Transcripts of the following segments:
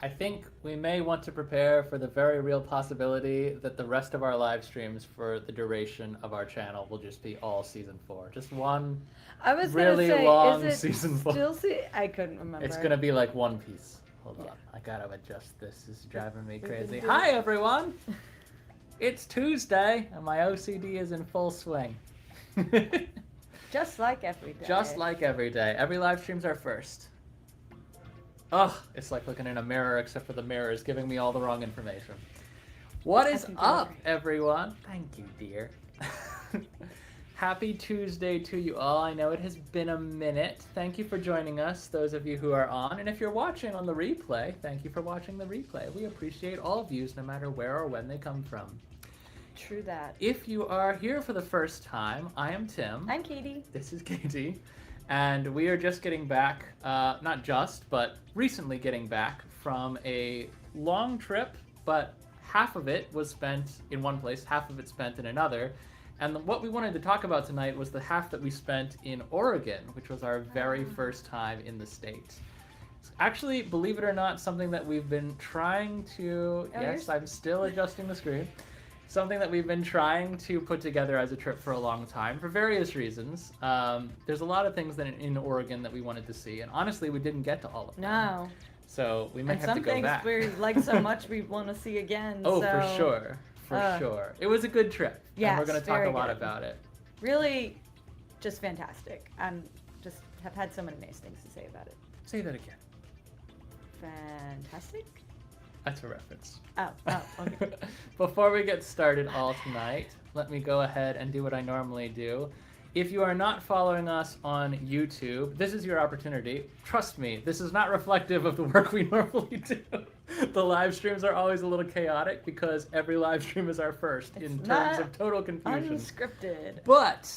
I think we may want to prepare for the very real possibility that the rest of our live streams for the duration of our channel will just be all season 4. Just one I was really gonna say, long is it season 4. Still I couldn't remember. It's gonna be like One Piece. Hold on, I gotta adjust this. This is driving me crazy. Hi everyone! It's Tuesday and my OCD is in full swing. Just like every day. Just like every day. Every live stream's our first. Ugh, it's like looking in a mirror, except for the mirror is giving me all the wrong information. What is up, everyone? Thank you, dear. Happy Tuesday to you all. I know it has been a minute. Thank you for joining us, those of you who are on. And if you're watching on the replay, thank you for watching the replay. We appreciate all views, no matter where or when they come from. True that. If you are here for the first time, I am Tim. I'm Katie. This is Katie. And we are just getting back, not just, but recently getting back from a long trip, but half of it was spent in one place, half of it spent in another. And what we wanted to talk about tonight was the half that we spent in Oregon, which was our very first time in the States. It's actually, believe it or not, something that we've been trying to, yes, I'm still adjusting the screen. Something that we've been trying to put together as a trip for a long time for various reasons. There's a lot of things that in Oregon that we wanted to see, and honestly, we didn't get to all of them. No. So we might have to go back. Some things we like so much we want to see again. Oh, so. for sure. For sure. It was a good trip. Yes, and we're going to talk a lot good. about it. Really just fantastic. Just have had so many nice things to say about it. Say that again. Fantastic? That's a reference. Oh, okay. Before we get started all tonight, let me go ahead and do what I normally do. If you are not following us on YouTube, this is your opportunity. Trust me, this is not reflective of the work we normally do. The live streams are always a little chaotic because every live stream is our first in terms of total confusion. Unscripted. But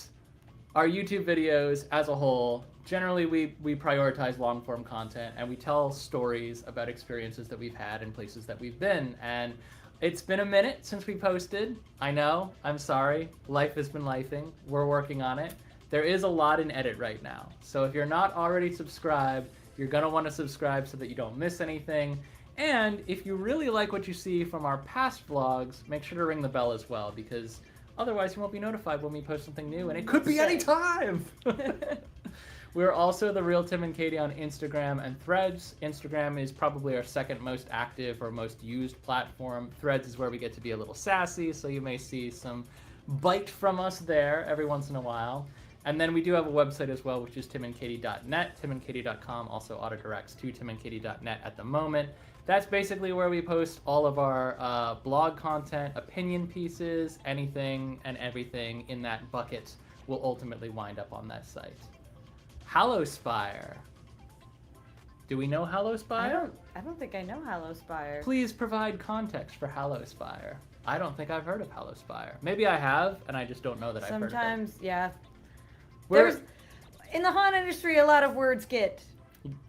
our YouTube videos as a whole, generally we prioritize long form content and we tell stories about experiences that we've had and places that we've been. And it's been a minute since we posted. I know, I'm sorry. Life has been lifing. We're working on it. There is a lot in edit right now. So if you're not already subscribed, you're gonna wanna subscribe so that you don't miss anything. And if you really like what you see from our past vlogs, make sure to ring the bell as well, because otherwise you won't be notified when we post something new, and it could be any time! We're also The Real Tim and Katie on Instagram and Threads. Instagram is probably our second most active or most used platform. Threads is where we get to be a little sassy, so you may see some bite from us there every once in a while. And then we do have a website as well, which is timandkatie.net. Timandkatie.com also autodirects to timandkatie.net at the moment. That's basically where we post all of our blog content, opinion pieces, anything and everything in that bucket will ultimately wind up on that site. Hallowspire. Do we know Hallowspire? I don't think I know Hallowspire. Please provide context for Hallowspire. I don't think I've heard of Hallowspire. Maybe I have, and I just don't know that I've heard of it. Sometimes, yeah. There's, in the haunt industry, a lot of words get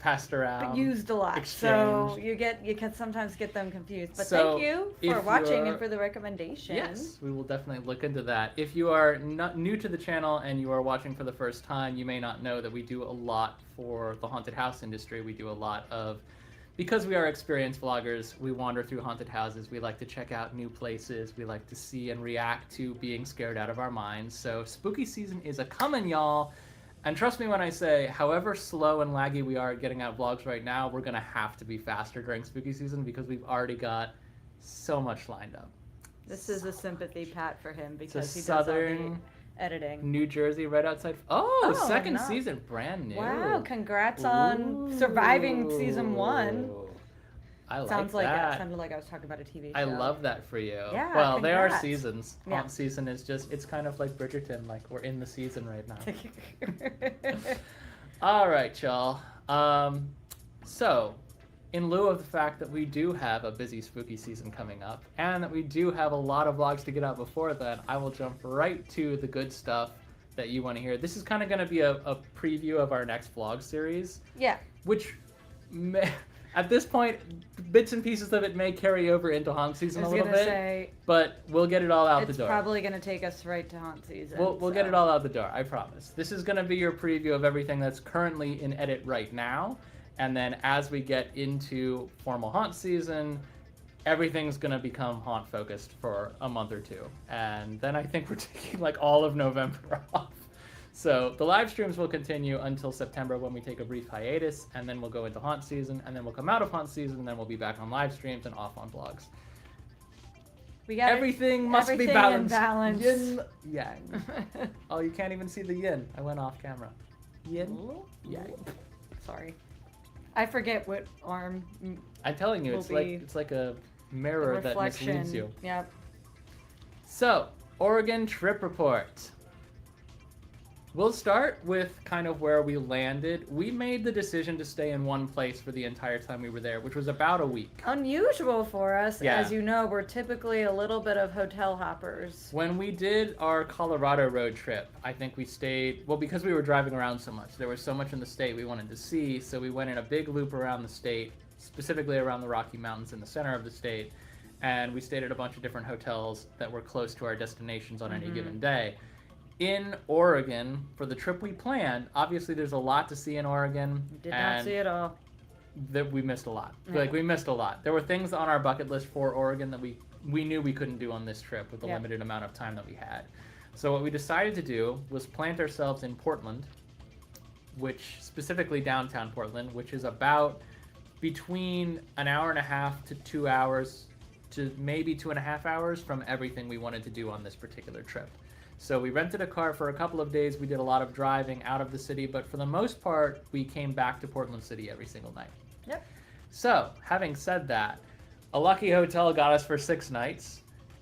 passed around, used a lot, exchanged. So you can sometimes get them confused. But so thank you for watching and for the recommendation. Yes, we will definitely look into that. If you are not new to the channel and you are watching for the first time, you may not know that we do a lot for the haunted house industry. We do a lot of because we are experienced vloggers, we wander through haunted houses. We like to check out new places. We like to see and react to being scared out of our minds. So spooky season is a-comin', y'all. And trust me when I say, however slow and laggy we are at getting out vlogs right now, we're going to have to be faster during spooky season because we've already got so much lined up. This is a sympathy pat for him because he does Southern all the editing. New Jersey, right outside. Oh, second no. season, brand new. Wow, congrats on surviving season 1. I like Sounded that. like I was talking about a TV show. I love that for you. Yeah, well, they are congrats. seasons. Yeah. Haunt season is just, it's kind of like Bridgerton, like we're in the season right now. All right, y'all. So, in lieu of the fact that we do have a busy spooky season coming up, and that we do have a lot of vlogs to get out before then, I will jump right to the good stuff that you want to hear. This is kind of going to be a preview of our next vlog series. Yeah. Which, at this point, bits and pieces of it may carry over into haunt season a little bit, but we'll get it all out the door. It's probably going to take us right to haunt season. We'll get it all out the door, I promise. This is going to be your preview of everything that's currently in edit right now, and then as we get into formal haunt season, everything's going to become haunt focused for a month or two, and then I think we're taking like all of November off. So the live streams will continue until September when we take a brief hiatus, and then we'll go into haunt season, and then we'll come out of haunt season, and then we'll be back on live streams and off on vlogs. We got everything must be balanced. balanced. Yin, yang. Oh, you can't even see the yin. I went off camera. Yin, yang. Sorry, I forget what arm. I'm telling you, it's like a mirror that misleads you. Yep. So, Oregon trip report. We'll start with kind of where we landed. We made the decision to stay in one place for the entire time we were there, which was about a week. Unusual for us. Yeah. As you know, we're typically a little bit of hotel hoppers. When we did our Colorado road trip, I think we stayed, well, because we were driving around so much. There was so much in the state we wanted to see, so we went in a big loop around the state, specifically around the Rocky Mountains in the center of the state, and we stayed at a bunch of different hotels that were close to our destinations on any given day. In Oregon, for the trip we planned, obviously there's a lot to see in Oregon. Did not see it all. That we missed a lot. Yeah. Like, we missed a lot. There were things on our bucket list for Oregon that we knew we couldn't do on this trip with the limited amount of time that we had. So what we decided to do was plant ourselves in Portland, which specifically downtown Portland, which is about between an hour and a half to 2 hours to maybe 2.5 hours from everything we wanted to do on this particular trip. So we rented a car for a couple of days. We did a lot of driving out of the city, but for the most part, we came back to Portland City every single night. Yep. So, having said that, a lucky hotel got us for 6 nights.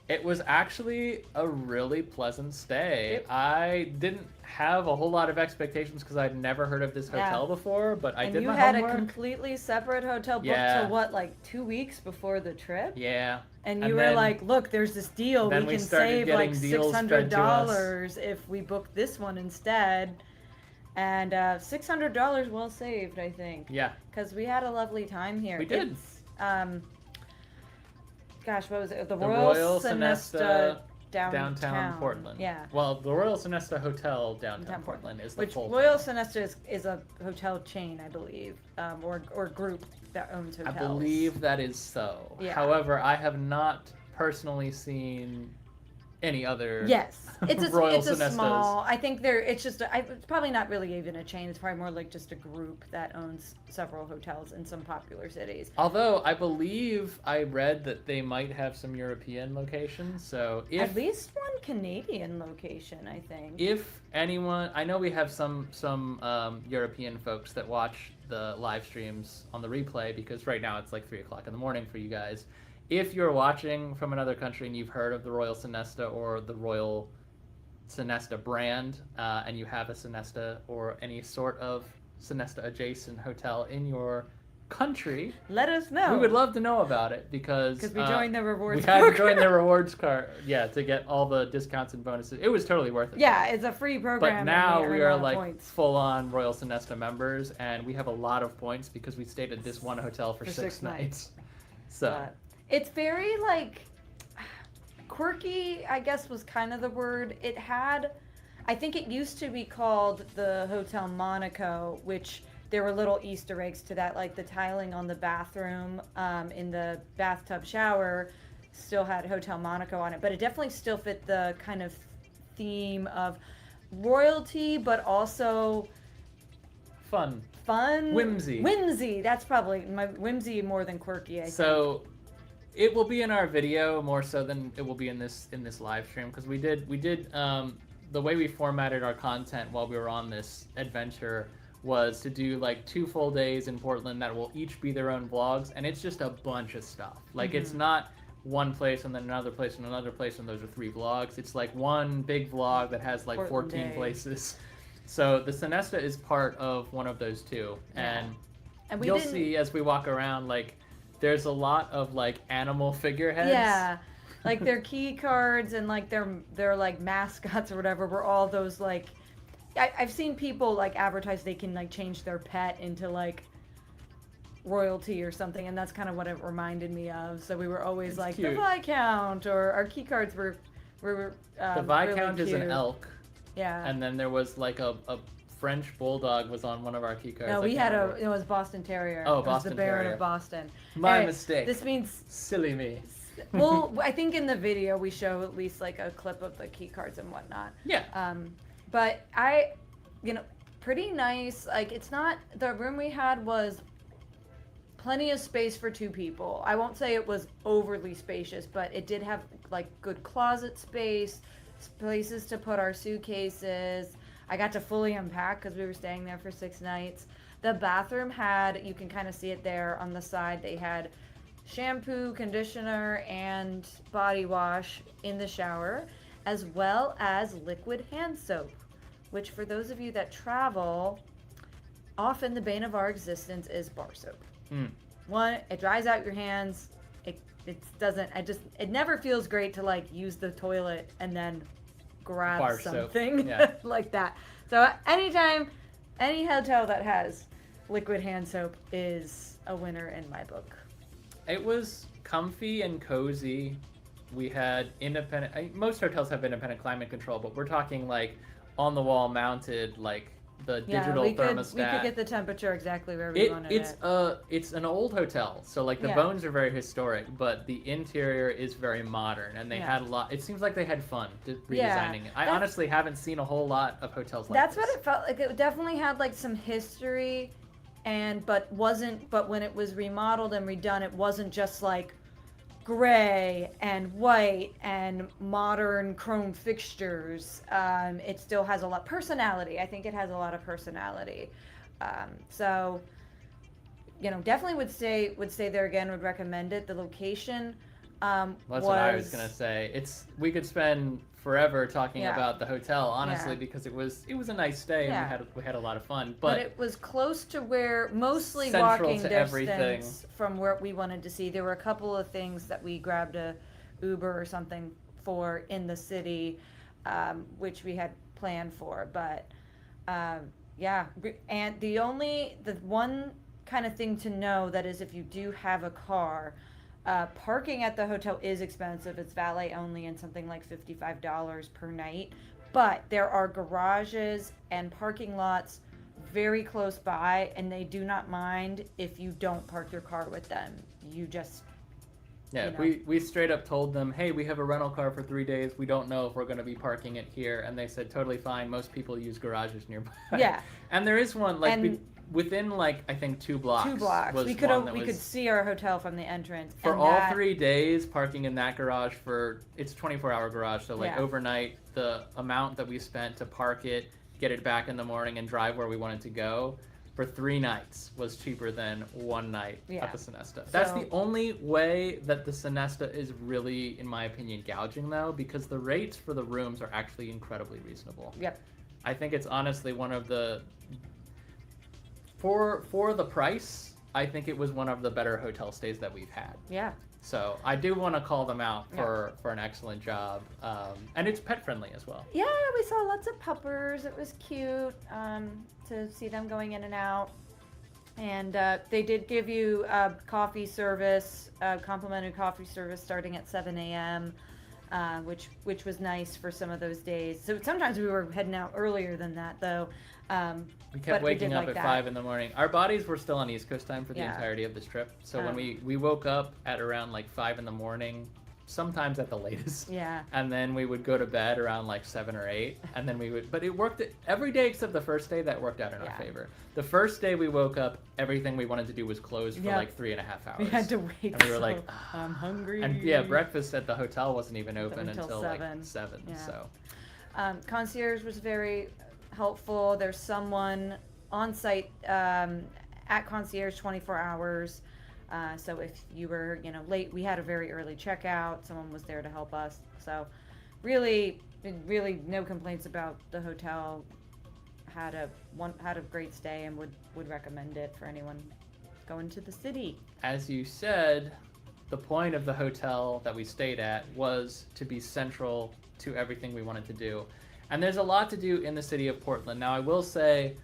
It was actually a really pleasant stay. Yep. I didn't have a whole lot of expectations because I'd never heard of this hotel before, but I did my homework. And you had a completely separate hotel booked to what, like 2 weeks before the trip? Yeah. And you were like, look, there's this deal. We can save like $600 if we book this one instead. And $600 well saved, I think. Yeah. Because we had a lovely time here. We did. Gosh, what was it? The Royal Sonesta downtown Portland. Yeah. Well, the Royal Sonesta Hotel downtown Portland is the full Royal Sonesta is a hotel chain, I believe, or group that owns hotels. I believe that is so. Yeah. However, I have not personally seen any other Yes, it's a Royal it's a Sonestas. small. I think it's just it's probably not really even a chain. It's probably more like just a group that owns several hotels in some popular cities. Although I believe I read that they might have some European locations. So at least one Canadian location, I think. If anyone, I know we have some European folks that watch the live streams on the replay because right now it's like 3 o'clock in the morning for you guys. If you're watching from another country and you've heard of the Royal Sonesta or the Royal Sonesta brand, and you have a Sonesta or any sort of Sonesta adjacent hotel in your country, let us know. We would love to know about it because we joined the rewards. We had to join the rewards card, to get all the discounts and bonuses. It was totally worth it. Yeah, it's a free program. But now we are like points. full-on Royal Sonesta members, and we have a lot of points because we stayed at this one hotel for 6 nights. So. It's very, like, quirky, I guess was kind of the word. It had, I think it used to be called the Hotel Monaco, which there were little Easter eggs to that, like the tiling on the bathroom in the bathtub shower still had Hotel Monaco on it, but it definitely still fit the kind of theme of royalty, but also fun, whimsy. That's probably my whimsy more than quirky, I think. So it will be in our video more so than it will be in this live stream, because we did the way we formatted our content while we were on this adventure was to do like 2 full days in Portland that will each be their own vlogs, and it's just a bunch of stuff. Like it's not one place and then another place and another place and those are 3 vlogs. It's like one big vlog that has like Portland 14 Day. places. So the Sonesta is part of one of those 2. And you'll see as we walk around, like there's a lot of like animal figureheads. Yeah. Like their key cards and like their like mascots or whatever were all those like I've seen people like advertise they can like change their pet into like royalty or something, and that's kind of what it reminded me of. So we were always It's like cute. the Viscount, or our key cards were the Viscount really is an cute. elk. Yeah. And then there was like a French bulldog was on one of our key cards. No, we had it was Boston Terrier. Oh, it was Boston the Baron Terrier. of Boston. My Anyway, mistake. This means Silly me. well, I think in the video we show at least like a clip of the key cards and whatnot. Yeah. But pretty nice. Like it's not, the room we had was plenty of space for 2 people. I won't say it was overly spacious, but it did have like good closet space, places to put our suitcases. I got to fully unpack because we were staying there for 6 nights. The bathroom had, you can kind of see it there on the side, they had shampoo, conditioner, and body wash in the shower, as well as liquid hand soap, which for those of you that travel, often the bane of our existence is bar soap. One, it dries out your hands. It never feels great to like use the toilet and then grab Bar something soap. like that. So anytime, any hotel that has liquid hand soap is a winner in my book. It was comfy and cozy. We had most hotels have independent climate control, but we're talking like on the wall mounted, like the digital thermostat. We could get the temperature exactly where we wanted it. It's an old hotel, so like the bones are very historic, but the interior is very modern, and they had a lot. It seems like they had fun redesigning it. I honestly haven't seen a whole lot of hotels like that's this. what it felt like. It definitely had like some history, but when it was remodeled and redone, it wasn't just like gray and white and modern chrome fixtures. It still has a lot of personality. I think it has a lot of personality. So, definitely would stay there again. Would recommend it. The location. That's what I was gonna say. We could spend forever talking about the hotel, honestly, because it was a nice stay and we had a lot of fun. But it was close to where mostly central walking to distance everything. From where we wanted to see. There were a couple of things that we grabbed a Uber or something for in the city, which we had planned for. But and the one kind of thing to know that is if you do have a car. Parking at the hotel is expensive. It's valet only and something like $55 per night. But there are garages and parking lots very close by, and they do not mind if you don't park your car with them. You just... we straight up told them, hey, we have a rental car for 3 days. We don't know if we're going to be parking it here. And they said, totally fine. Most people use garages nearby. Yeah. And there is one, within like I think 2 blocks. 2 blocks. Was we could see our hotel from the entrance. For all 3 days, parking in that garage it's a 24-hour garage, so like overnight, the amount that we spent to park it, get it back in the morning, and drive where we wanted to go for 3 nights was cheaper than 1 night at the Sonesta. That's the only way that the Sonesta is really, in my opinion, gouging though, because the rates for the rooms are actually incredibly reasonable. Yep. I think it's honestly one of the For the price, I think it was one of the better hotel stays that we've had. Yeah. So I do want to call them out for an excellent job. And it's pet friendly as well. Yeah, we saw lots of puppers. It was cute to see them going in and out. And they did give you coffee service, complimentary coffee service starting at 7 a.m. which was nice for some of those days. So sometimes we were heading out earlier than that, though. We kept waking up at 5 in the morning. Our bodies were still on East Coast time for the Yeah. entirety of this trip. So when we woke up at around like 5 in the morning, sometimes at the latest. Yeah. And then we would go to bed around like 7 or 8. And then we would, but it worked every day except the first day. That worked out in our favor. The first day we woke up, everything we wanted to do was closed for like 3.5 hours. We had to wait. And we were like, I'm hungry. And yeah, breakfast at the hotel wasn't even open until 7. like 7. Yeah. So concierge was very helpful. There's someone on site at concierge 24 hours. So if you were, late, we had a very early checkout. Someone was there to help us. So really no complaints about the hotel. Had a great stay and would recommend it for anyone going to the city. As you said, the point of the hotel that we stayed at was to be central to everything we wanted to do. And there's a lot to do in the city of Portland. Now, I will say,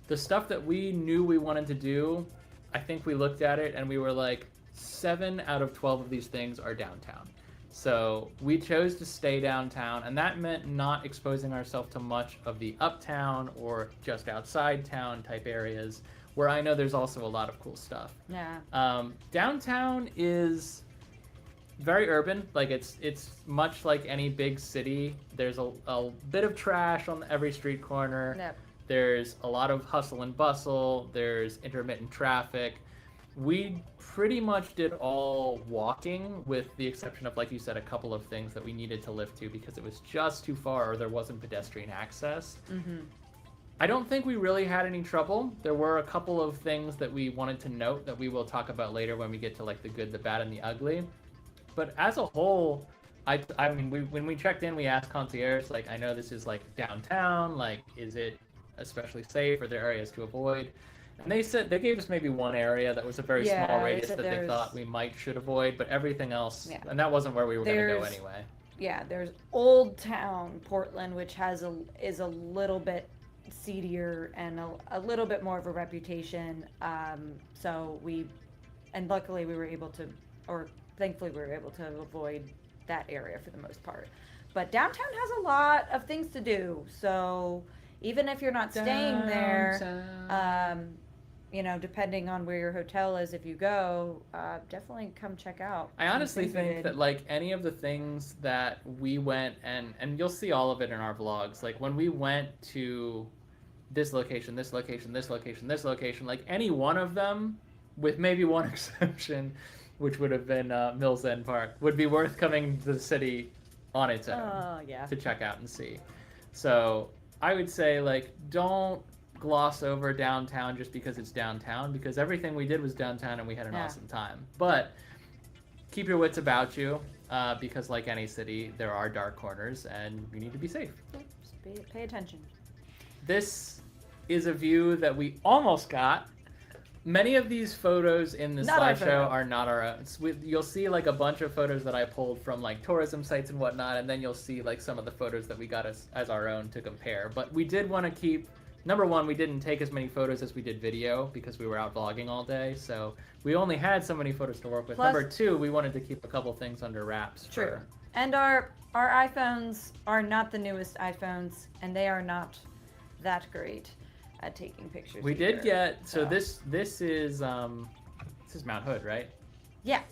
the stuff that we knew we wanted to do, I think we looked at it and we were like, 7 out of 12 of these things are downtown. So we chose to stay downtown, and that meant not exposing ourselves to much of the uptown or just outside town type areas, where I know there's also a lot of cool stuff. Yeah. Downtown is very urban. Like it's much like any big city. There's a bit of trash on every street corner. Yep. There's a lot of hustle and bustle. There's intermittent traffic. We pretty much did all walking, with the exception of, like you said, a couple of things that we needed to lift to because it was just too far or there wasn't pedestrian access. Mm-hmm. I don't think we really had any trouble. There were a couple of things that we wanted to note that we will talk about later when we get to like the good, the bad, and the ugly. But as a whole, I mean, when we checked in, we asked concierge, like, I know this is like downtown, like, is it especially safe? Are there areas to avoid? And they said they gave us maybe one area that was a very small radius that they thought we should avoid, but everything else, and that wasn't where we were going to go anyway. Yeah, there's Old Town Portland, which is a little bit seedier and a little bit more of a reputation. So luckily we were able to, or thankfully we were able to avoid that area for the most part. But downtown has a lot of things to do. So even if you're not staying there, depending on where your hotel is, if you go, definitely come check out. I honestly think that like any of the things that we went and you'll see all of it in our vlogs, like when we went to this location, this location, this location, this location, like any one of them, with maybe one exception, which would have been Mills End Park, would be worth coming to the city on its own to check out and see. So I would say, like, don't gloss over downtown just because it's downtown, because everything we did was downtown and we had an awesome time. But keep your wits about you, because like any city, there are dark corners and you need to be safe. Just pay attention. This is a view that we almost got. Many of these photos in the slideshow are not our own. You'll see like a bunch of photos that I pulled from like tourism sites and whatnot, and then you'll see like some of the photos that we got as our own to compare. But we did want to keep, number one, we didn't take as many photos as we did video because we were out vlogging all day, so we only had so many photos to work with. Plus, number two, we wanted to keep a couple things under wraps. True. And our iPhones are not the newest iPhones, and they are not that great at taking pictures. We did get, so this is Mount Hood, right? Yeah.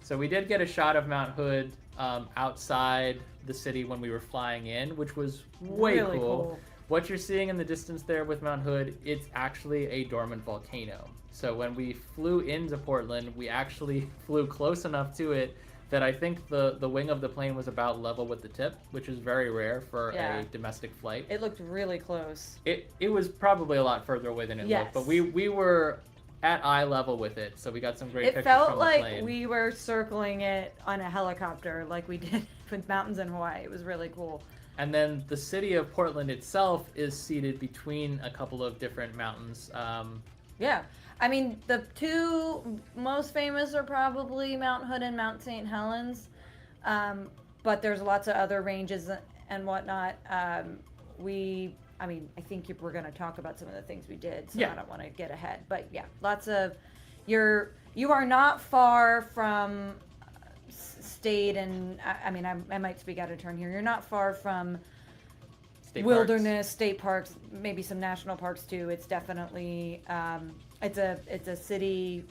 So we did get a shot of Mount Hood outside the city when we were flying in, which was way really cool. What you're seeing in the distance there with Mount Hood, it's actually a dormant volcano. So when we flew into Portland, we actually flew close enough to it that I think the wing of the plane was about level with the tip, which is very rare for a domestic flight. It looked really close. It was probably a lot further away than it looked, but we were at eye level with it, so we got some great pictures from the plane. It felt like we were circling it on a helicopter like we did with mountains in Hawaii. It was really cool. And then the city of Portland itself is seated between a couple of different mountains. Yeah. I mean, the two most famous are probably Mount Hood and Mount St. Helens, but there's lots of other ranges and whatnot. I think we're going to talk about some of the things we did, so I don't want to get ahead. But yeah, lots of, you are not far from stayed in, I mean, I might speak out of turn here. You're not far from State wilderness, state parks, maybe some national parks too. It's definitely, it's a city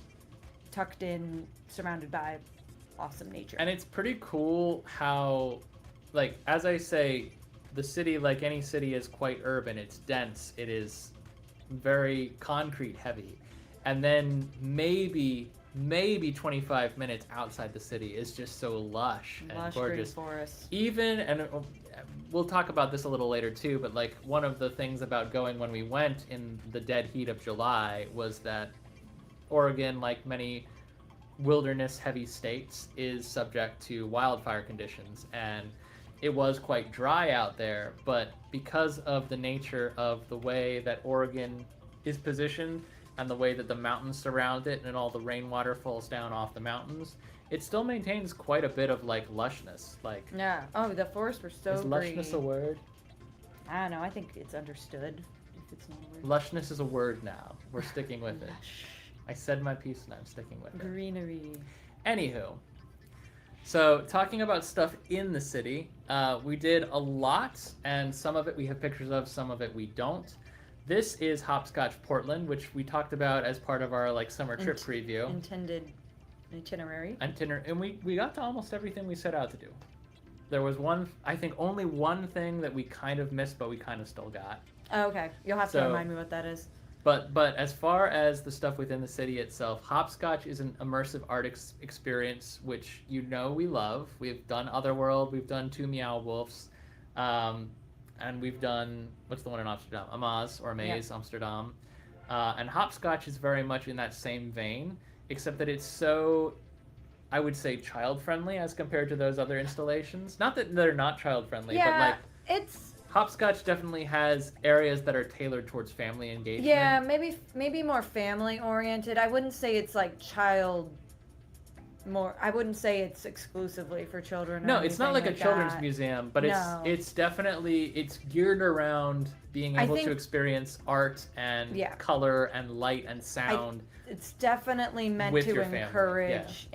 tucked in, surrounded by awesome nature. And it's pretty cool how, like, as I say, the city, like any city, is quite urban. It's dense. It is very concrete heavy. And then maybe 25 minutes outside the city is just so lush and gorgeous. Green forest. Even, and we'll talk about this a little later too, but like one of the things about going when we went in the dead heat of July was that Oregon, like many wilderness heavy states, is subject to wildfire conditions, and it was quite dry out there, but because of the nature of the way that Oregon is positioned and the way that the mountains surround it and all the rainwater falls down off the mountains, it still maintains quite a bit of like lushness. Like, yeah. Oh, the forests were so is lushness green. a word? I don't know. I think it's understood. If it's not a word. Lushness is a word now. We're sticking with it. I said my piece and I'm sticking with it. Greenery. Anywho, so talking about stuff in the city, we did a lot, and some of it we have pictures of, some of it we don't. This is Hopscotch Portland, which we talked about as part of our like summer trip preview. Intended itinerary. And we got to almost everything we set out to do. There was I think only one thing that we kind of missed, but we kind of still got. Oh, okay. You'll have to remind me what that is. But as far as the stuff within the city itself, Hopscotch is an immersive art experience, which you know we love. We've done Otherworld, we've done Two Meow Wolves, and we've done, what's the one in Amsterdam? Amaz, or Amaze, yeah. Amsterdam. And Hopscotch is very much in that same vein, except that it's so, I would say, child-friendly as compared to those other installations. Not that they're not child-friendly, but like... it's... Hopscotch definitely has areas that are tailored towards family engagement. Yeah, maybe more family oriented. I wouldn't say it's like I wouldn't say it's exclusively for children. No, it's not like a children's museum, but No. it's definitely geared around being able to experience art and color and light and sound. It's definitely meant to encourage,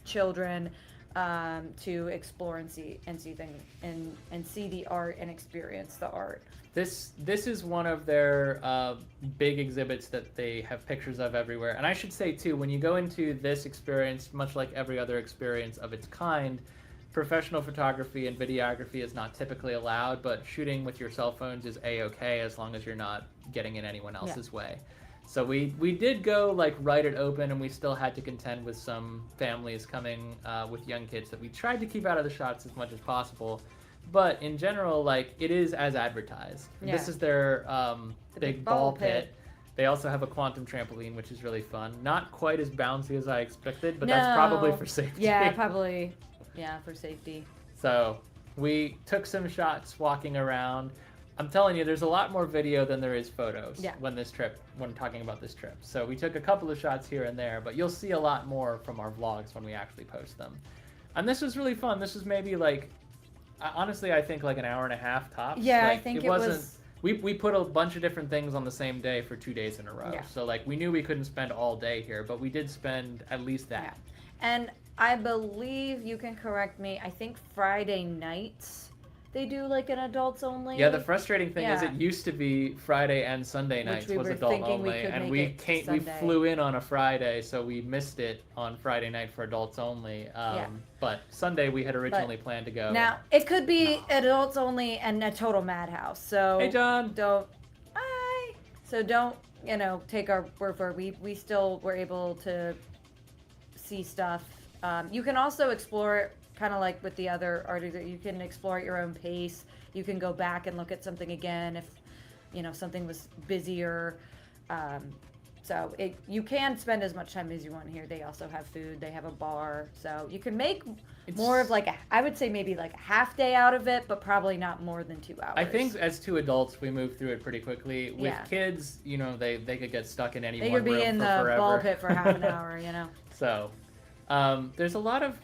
children to explore and see things and see the art and experience the art. This is one of their big exhibits that they have pictures of everywhere. And I should say too, when you go into this experience, much like every other experience of its kind, professional photography and videography is not typically allowed, but shooting with your cell phones is a-okay as long as you're not getting in anyone else's way. So we did go like right at open, and we still had to contend with some families coming with young kids that we tried to keep out of the shots as much as possible. But in general, like, it is as advertised. Yeah. This is their big ball pit. They also have a quantum trampoline, which is really fun. Not quite as bouncy as I expected, but that's probably for safety. Yeah, probably. Yeah, for safety. So we took some shots walking around. I'm telling you, there's a lot more video than there is photos when talking about this trip. So we took a couple of shots here and there, but you'll see a lot more from our vlogs when we actually post them. And this was really fun. This was maybe like, honestly, I think like an hour and a half tops. Yeah, like, I think it was... We put a bunch of different things on the same day for 2 days in a row. Yeah. So like we knew we couldn't spend all day here, but we did spend at least that. Yeah. And I believe, you can correct me, I think Friday nights they do like an adults only. Yeah, the frustrating thing is it used to be Friday and Sunday nights was adult only, and we flew in on a Friday, so we missed it on Friday night for adults only. But Sunday we had originally planned to go. Now it could be adults only and a total madhouse. So hey John, don't take our word for it. We still were able to see stuff. You can also explore it. Kind of like with the other art, you can explore at your own pace. You can go back and look at something again if, something was busier. So you can spend as much time as you want here. They also have food. They have a bar. So you can make more of like I would say maybe like a half day out of it, but probably not more than 2 hours. I think as 2 adults, we moved through it pretty quickly. With kids, they could get stuck in any one room for forever. They could be in the ball pit for half an hour, So there's a lot of...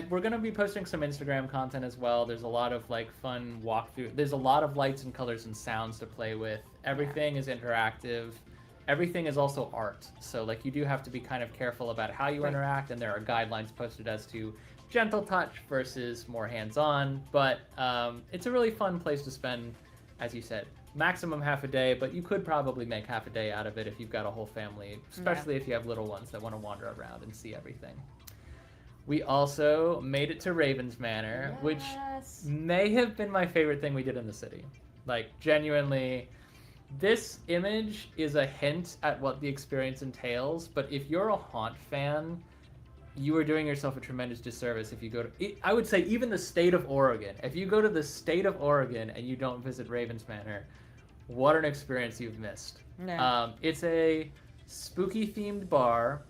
we're going to be posting some Instagram content as well. There's a lot of like fun walkthrough. There's a lot of lights and colors and sounds to play with. Everything is interactive. Everything is also art. So like you do have to be kind of careful about how you interact, and there are guidelines posted as to gentle touch versus more hands-on, but it's a really fun place to spend, as you said, maximum half a day, but you could probably make half a day out of it if you've got a whole family, especially if you have little ones that want to wander around and see everything. We also made it to Ravens Manor, which may have been my favorite thing we did in the city. Like, genuinely, this image is a hint at what the experience entails, but if you're a Haunt fan, you are doing yourself a tremendous disservice if you go to, I would say, even the state of Oregon. If you go to the state of Oregon and you don't visit Ravens Manor, what an experience you've missed. Yeah. It's a spooky themed bar,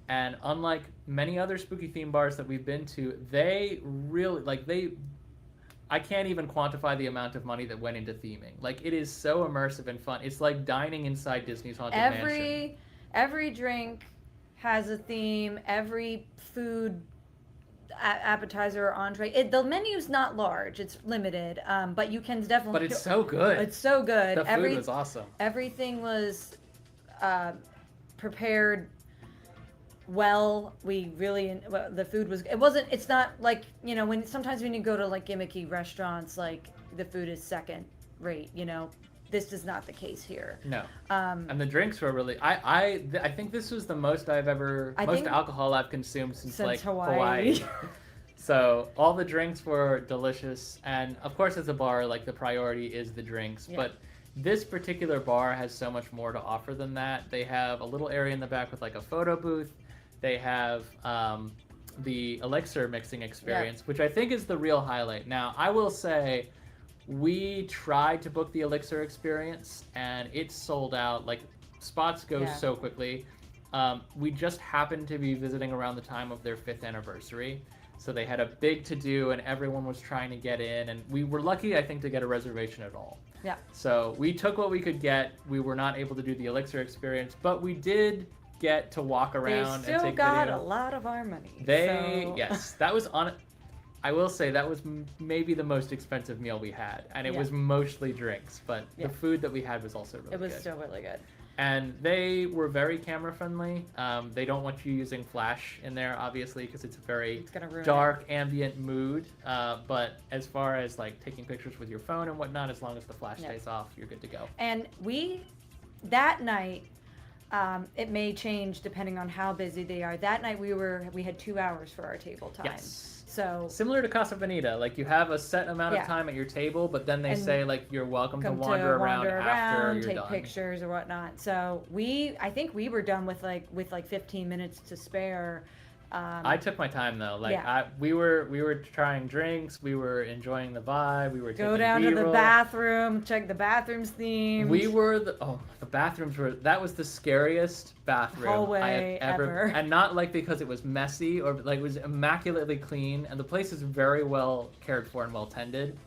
and unlike many other spooky themed bars that we've been to, they really, like, I can't even quantify the amount of money that went into theming. Like, it is so immersive and fun. It's like dining inside Disney's Haunted Mansion. Every drink has a theme. Every food, appetizer or entree. The menu's not large. It's limited, but you can definitely... But it's so good. It's so good. The food was awesome. Everything was prepared well. The food was, it's not like, you know, sometimes when you go to like gimmicky restaurants, like the food is second rate, you know. This is not the case here. No. And the drinks were really, I think this was the most most alcohol I've consumed since like Hawaii. So all the drinks were delicious, and of course as a bar, like, the priority is the drinks, but this particular bar has so much more to offer than that. They have a little area in the back with like a photo booth. They have the elixir mixing experience, which I think is the real highlight. Now, I will say, we tried to book the elixir experience, and it's sold out. Like, spots go so quickly. We just happened to be visiting around the time of their 5th anniversary, so they had a big to-do, and everyone was trying to get in, and we were lucky, I think, to get a reservation at all. Yeah. So we took what we could get. We were not able to do the elixir experience, but we did get to walk around and take video. They still got a lot of our money. Yes, that was on. I will say that was maybe the most expensive meal we had, and it was mostly drinks, but the food that we had was also really good. It was still really good. And they were very camera friendly. They don't want you using flash in there, obviously, because it's a very dark, ambient mood. But as far as like taking pictures with your phone and whatnot, as long as the flash stays off, you're good to go. And that night, it may change depending on how busy they are. That night we had 2 hours for our table time. Yes. So similar to Casa Bonita, like, you have a set amount of time at your table, but then they say like you're welcome to wander around after you're take done. Pictures or whatnot. So I think we were done with like 15 minutes to spare. I took my time though. Like, we were trying drinks, we were enjoying the vibe, we were go down to the bathroom, check the bathrooms theme. We were the bathrooms that was the scariest bathroom hallway I have ever. And not like because it was messy or like it was immaculately clean, and the place is very well cared for and well tended.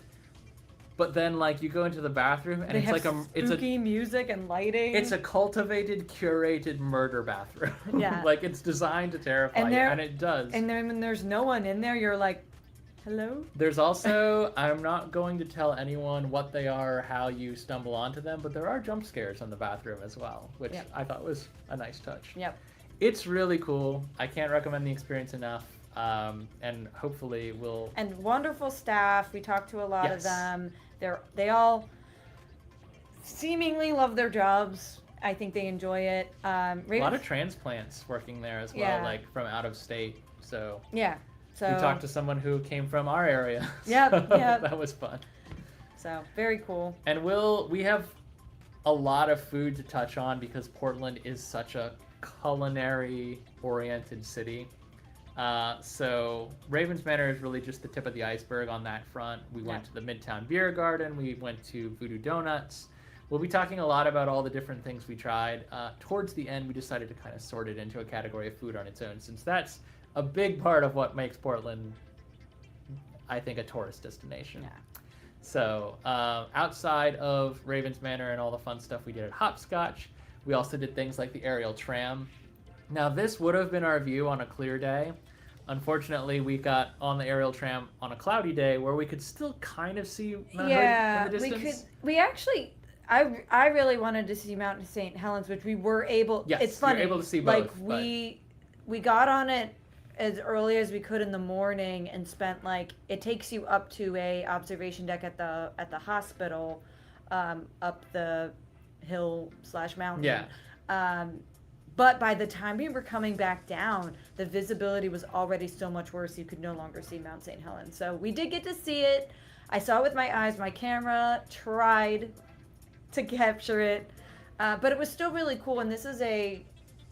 But then, like, you go into the bathroom and it's like spooky music and lighting. It's a cultivated, curated murder bathroom. Yeah. Like, it's designed to terrify you, and it does. And then when there's no one in there, you're like, hello? There's also, I'm not going to tell anyone what they are or how you stumble onto them, but there are jump scares in the bathroom as well, which I thought was a nice touch. Yep. It's really cool. I can't recommend the experience enough. And hopefully we'll... And wonderful staff. We talked to a lot of them. They all seemingly love their jobs. I think they enjoy it. A lot of transplants working there as well, like from out of state. So we talked to someone who came from our area. Yeah, so that was fun. So very cool. And we have a lot of food to touch on because Portland is such a culinary-oriented city. So Ravens Manor is really just the tip of the iceberg on that front. We went to the Midtown Beer Garden. We went to Voodoo Donuts. We'll be talking a lot about all the different things we tried. Towards the end, we decided to kind of sort it into a category of food on its own, since that's a big part of what makes Portland, I think, a tourist destination. Yeah. So outside of Ravens Manor and all the fun stuff we did at Hopscotch, we also did things like the aerial tram. Now, this would have been our view on a clear day. Unfortunately, we got on the aerial tram on a cloudy day where we could still kind of see Mount Hood in the distance. We actually, I really wanted to see Mount St. Helens, which we were able. Yes, it's funny. we were able to see both. Like we got on it as early as we could in the morning and spent like it takes you up to a observation deck at the hospital, up the hill slash mountain. Yeah. But by the time we were coming back down, the visibility was already so much worse. You could no longer see Mount St. Helens. So we did get to see it. I saw it with my eyes. My camera tried to capture it, but it was still really cool. And this is a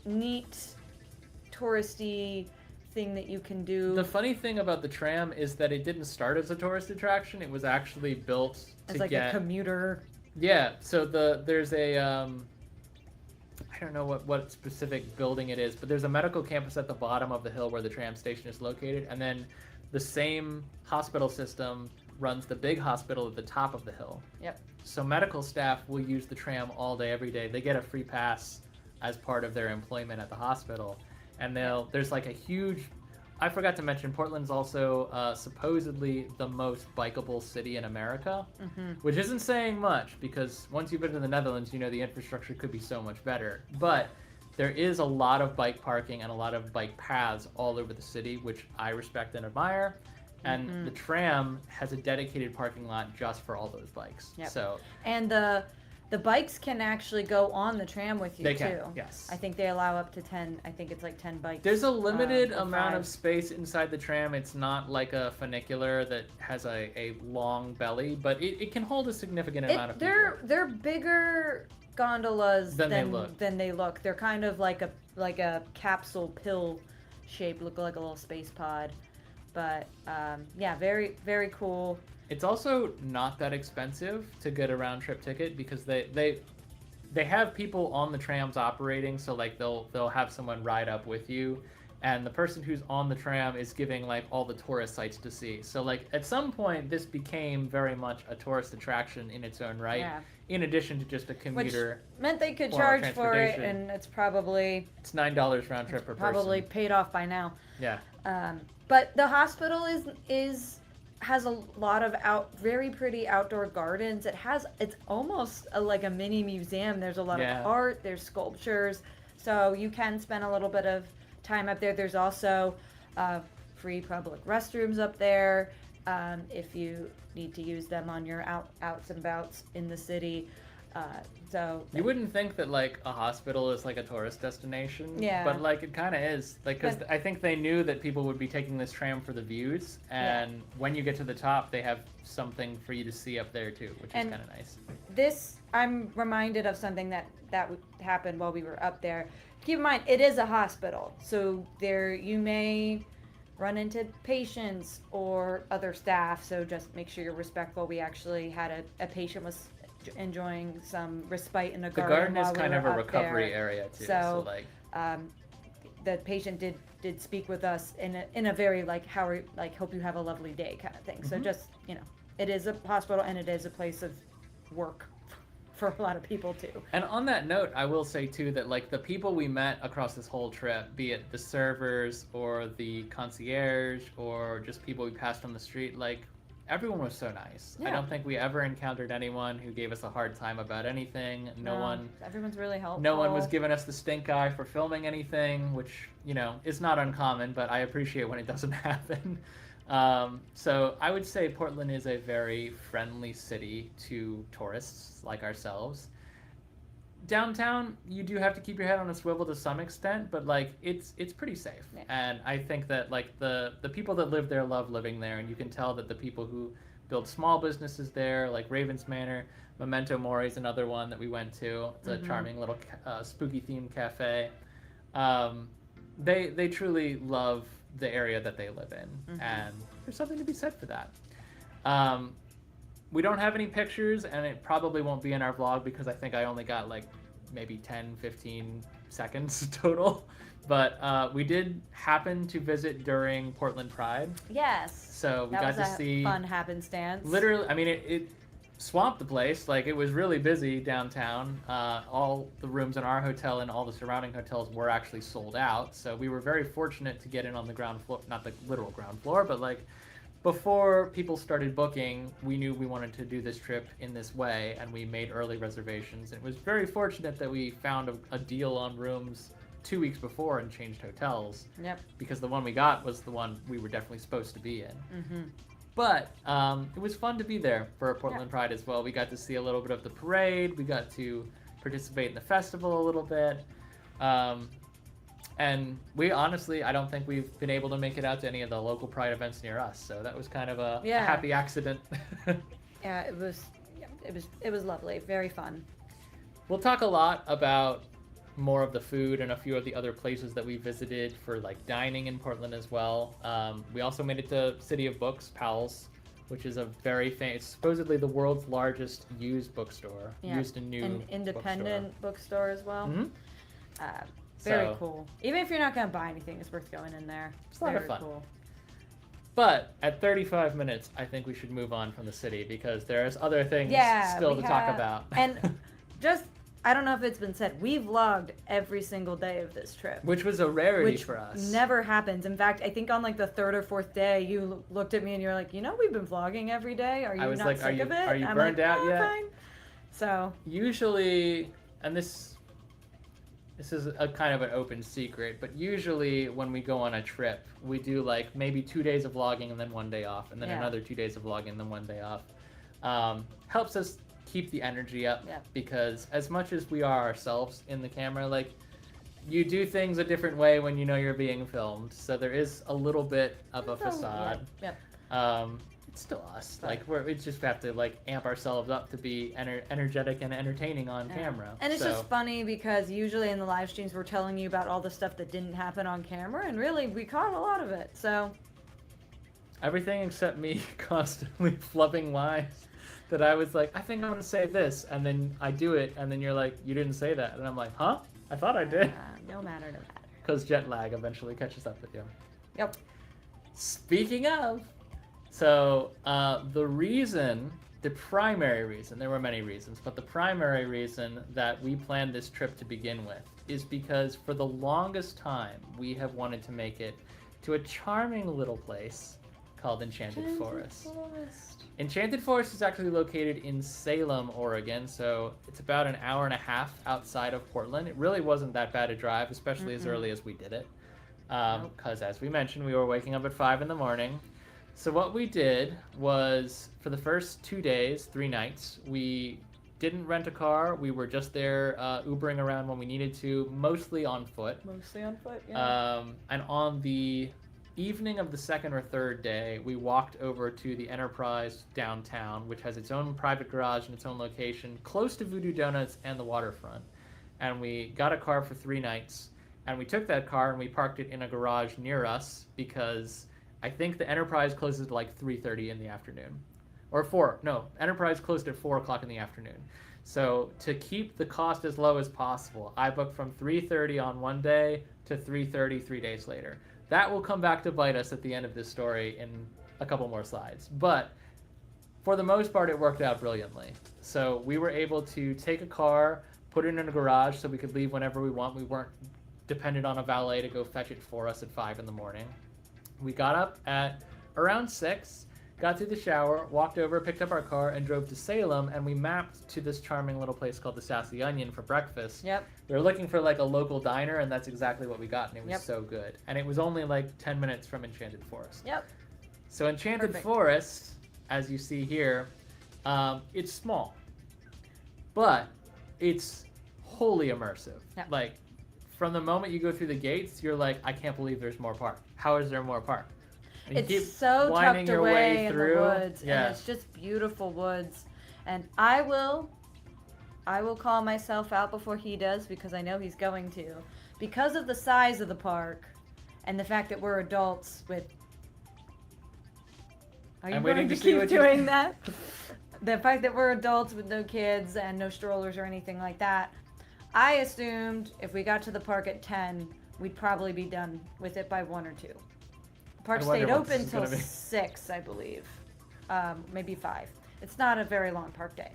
neat touristy thing that you can do. The funny thing about the tram is that it didn't start as a tourist attraction. It was actually built as to like get a commuter. Yeah, so there's a I don't know what specific building it is, but there's a medical campus at the bottom of the hill where the tram station is located, and then the same hospital system runs the big hospital at the top of the hill. Yep. So medical staff will use the tram all day, every day. They get a free pass as part of their employment at the hospital, and there's like a huge. I forgot to mention, Portland's also supposedly the most bikeable city in America, which isn't saying much because once you've been to the Netherlands, you know the infrastructure could be so much better. But there is a lot of bike parking and a lot of bike paths all over the city, which I respect and admire. And the tram has a dedicated parking lot just for all those bikes. Yep. So and the bikes can actually go on the tram with you, they too. can, yes. I think they allow up to 10. I think it's like 10 bikes. There's a limited or amount 5. of space inside the tram. It's not like a funicular that has a long belly, but it can hold a significant amount of people. They're bigger gondolas Than they look. They're kind of like a capsule pill shape, look like a little space pod. But yeah, very, very cool. It's also not that expensive to get a round trip ticket because they have people on the trams operating, so like they'll have someone ride up with you, and the person who's on the tram is giving like all the tourist sites to see. So like at some point this became very much a tourist attraction in its own right, in addition to just a commuter. Which meant they could form of charge for it, transportation. and it's $9 round trip per probably person. paid off by now. Yeah. But the hospital has a lot of very pretty outdoor gardens. It's almost like a mini museum. There's a lot of art, there's sculptures, so you can spend a little bit of time up there. There's also free public restrooms up there if you need to use them on your outs and bouts in the city. So you wouldn't think that like a hospital is like a tourist destination, yeah, but like it kind of is, like, because I think they knew that people would be taking this tram for the views, and when you get to the top they have something for you to see up there too, which is kind of nice. This, I'm reminded of something that happened while we were up there. Keep in mind, it is a hospital, so there you may run into patients or other staff, so just make sure you're respectful. We actually had a patient was enjoying some respite in a garden. The garden is while we kind of were a up recovery there. area too. So like, the patient did speak with us in a very like hope you have a lovely day kind of thing. So just, it is a hospital and it is a place of work for a lot of people too. And on that note, I will say too that like the people we met across this whole trip, be it the servers or the concierge or just people we passed on the street, like everyone was so nice. I don't think we ever encountered anyone who gave us a hard time about anything. Everyone's really helpful. No one was giving us the stink eye for filming anything, which, is not uncommon, but I appreciate when it doesn't happen. So I would say Portland is a very friendly city to tourists like ourselves. Downtown, you do have to keep your head on a swivel to some extent, but like it's pretty safe. Yeah. And I think that like the people that live there love living there, and you can tell that the people who build small businesses there, like Ravens Manor, Memento Mori is another one that we went to. It's a charming little spooky themed cafe. They truly love the area that they live in, and there's something to be said for that. We don't have any pictures, and it probably won't be in our vlog because I think I only got like maybe 10-15 seconds total. But we did happen to visit during Portland Pride. Yes. So we got to see fun happenstance. Literally, I mean, it swamped the place. Like, it was really busy downtown. All the rooms in our hotel and all the surrounding hotels were actually sold out. So we were very fortunate to get in on the ground floor, not the literal ground floor, but like before people started booking, we knew we wanted to do this trip in this way, and we made early reservations. It was very fortunate that we found a deal on rooms 2 weeks before and changed hotels. Yep. Because the one we got was the one we were definitely supposed to be in. Mm-hmm. But it was fun to be there for Portland Pride as well. We got to see a little bit of the parade. We got to participate in the festival a little bit. And we honestly, I don't think we've been able to make it out to any of the local Pride events near us. So that was kind of a happy accident. Yeah, it was lovely. Very fun. We'll talk a lot about more of the food and a few of the other places that we visited for like dining in Portland as well. We also made it to City of Books, Powell's, which is a very famous, supposedly the world's largest used bookstore, used and new an independent bookstore as well. Mm-hmm. Very cool. Even if you're not going to buy anything, it's worth going in there. It's a lot of fun. Cool. But at 35 minutes, I think we should move on from the city because there's other things still to talk about. And just, I don't know if it's been said, we vlogged every single day of this trip. Which was a rarity for us. Never happens. In fact, I think on like the third or fourth day, you looked at me and you're like, we've been vlogging every day. Are you not sick of it? Are you burned out yet? Fine. So. Usually, and this is a kind of an open secret, but usually when we go on a trip, we do like maybe 2 days of vlogging and then 1 day off, and then another 2 days of vlogging and then 1 day off. Helps us keep the energy up because as much as we are ourselves in the camera, like you do things a different way when you know you're being filmed. So there is a little bit of a facade. It's still us. Like we just have to like amp ourselves up to be energetic and entertaining on camera. And it's just funny because usually in the live streams we're telling you about all the stuff that didn't happen on camera, and really we caught a lot of it. So everything except me constantly flubbing lines that I was like, I think I'm gonna say this, and then I do it, and then you're like, you didn't say that, and I'm like, huh? I thought I did. No matter. Because jet lag eventually catches up with you. Yep. Speaking of. So the primary reason, there were many reasons, but the primary reason that we planned this trip to begin with is because for the longest time we have wanted to make it to a charming little place called Enchanted Forest. Enchanted Forest is actually located in Salem, Oregon, so it's about an hour and a half outside of Portland. It really wasn't that bad a drive, especially as early as we did it, because as we mentioned, we were waking up at 5 in the morning. So what we did was, for the first 2 days, 3 nights, we didn't rent a car. We were just there Ubering around when we needed to, mostly on foot. And on the evening of the second or third day, we walked over to the Enterprise downtown, which has its own private garage and its own location, close to Voodoo Donuts and the waterfront. And we got a car for 3 nights, and we took that car and we parked it in a garage near us because I think the Enterprise closes at like 3:30 in the afternoon. Or 4. No, Enterprise closed at 4 o'clock in the afternoon. So to keep the cost as low as possible, I booked from 3:30 on one day to 3:30 3 days later. That will come back to bite us at the end of this story in a couple more slides. But for the most part, it worked out brilliantly. So we were able to take a car, put it in a garage so we could leave whenever we want. We weren't dependent on a valet to go fetch it for us at 5 in the morning. We got up at around 6, got through the shower, walked over, picked up our car, and drove to Salem, and we mapped to this charming little place called the Sassy Onion for breakfast. Yep. We were looking for like a local diner, and that's exactly what we got, and it was so good. And it was only like 10 minutes from Enchanted Forest. Yep. So Enchanted Forest, as you see here, it's small, but it's wholly immersive. Yep. Like, from the moment you go through the gates, you're like, I can't believe there's more park. How is there more park? And you keep so winding tucked your away way in through. the woods, Yeah. and it's just beautiful woods. And I will call myself out before he does, because I know he's going to. Because of the size of the park and the fact that we're adults with... Are you going to keep doing that? The fact that we're adults with no kids and no strollers or anything like that, I assumed if we got to the park at 10, we'd probably be done with it by 1 or 2. The park stayed open till 6, I believe. Maybe 5. It's not a very long park day.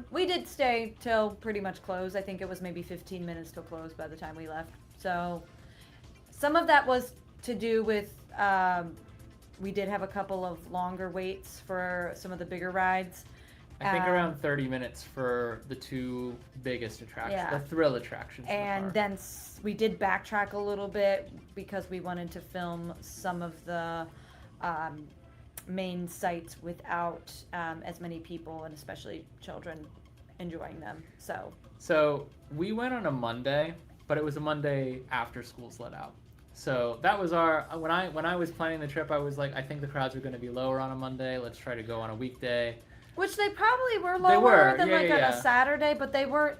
We did stay till pretty much close. I think it was maybe 15 minutes till close by the time we left. So some of that was to do with, we did have a couple of longer waits for some of the bigger rides. I think around 30 minutes for the two biggest attractions, Yeah. the thrill attractions. in the And park. then we did backtrack a little bit because we wanted to film some of the main sites without as many people and especially children enjoying them. So we went on a Monday, but it was a Monday after school's let out. So that was our when I was planning the trip, I was like, I think the crowds are going to be lower on a Monday. Let's try to go on a weekday. Which they probably were They lower were, than yeah, like yeah, on yeah. a Saturday, but they weren't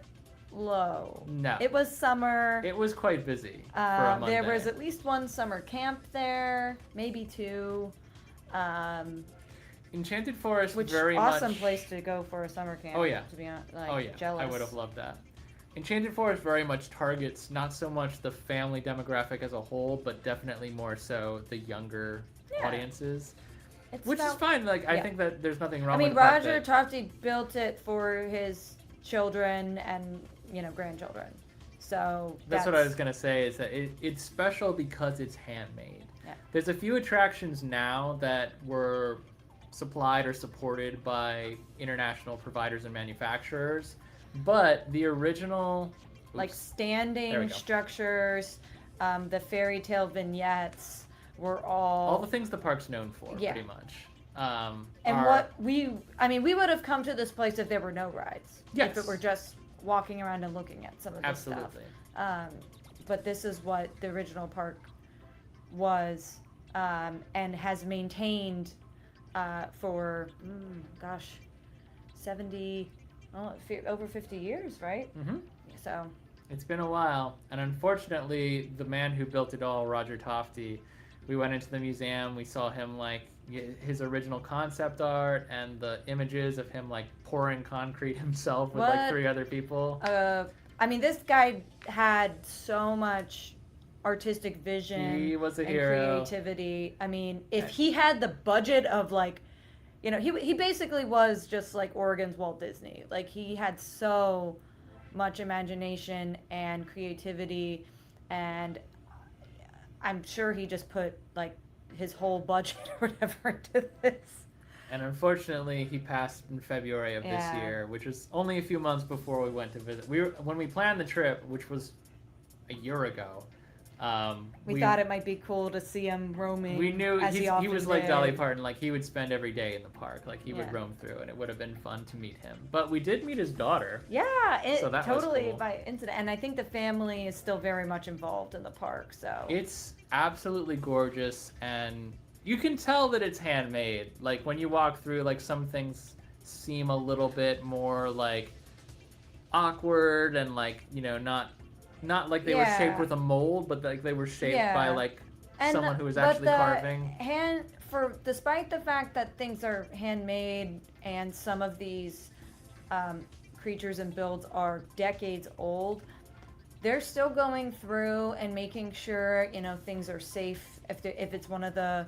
low. No, It was summer. it was quite busy for a Monday. There was at least one summer camp there, maybe two. Enchanted Forest, Which very awesome much. place to go for a summer camp. Oh, yeah. To be honest, like, Oh yeah, jealous. I would have loved that. Enchanted Forest very much targets not so much the family demographic as a whole, but definitely more so the younger Yeah. audiences, It's which is about- fine. Like I yeah. think that there's nothing wrong I mean, with the fact Roger that Tofty built it for his children and grandchildren. So that's what I was gonna say. Is that it's special because it's handmade. Yeah. There's a few attractions now that were supplied or supported by international providers and manufacturers, but the original, like There we standing go. structures, the fairy tale vignettes were all the things the park's known for, Yeah. pretty much. And are- we would have come to this place if there were no rides. Yes. If it were just walking around and looking at some of this stuff. Absolutely. But this is what the original park was, and has maintained for, over 50 years, right? Mm-hmm. So, It's been a while, and unfortunately, the man who built it all, Roger Tofty, we went into the museum, we saw him his original concept art and the images of him pouring concrete himself with What? 3 other people. this guy had so much artistic vision He was a and hero. creativity. If he had the budget of he basically was just like Oregon's Walt Disney. He had so much imagination and creativity, and I'm sure he just put his whole budget or whatever into this. And unfortunately, he passed in February of this Yeah. year, which was only a few months before we went to visit. When we planned the trip, which was a year ago. We thought it might be cool to see him roaming. We knew as he often was like did. Dolly Parton. He would spend every day in the park. He would Yeah. roam through, and it would have been fun to meet him. But we did meet his daughter. Yeah, So that was totally cool. by incident. And I think the family is still very much involved in the park. So It's absolutely gorgeous, and you can tell that it's handmade. When you walk through, some things seem a little bit more awkward and not like they were Yeah. shaped with a mold, but they were shaped Yeah. by And someone who was but actually the carving. Despite the fact that things are handmade and some of these creatures and builds are decades old, they're still going through and making sure things are safe. If it's one of the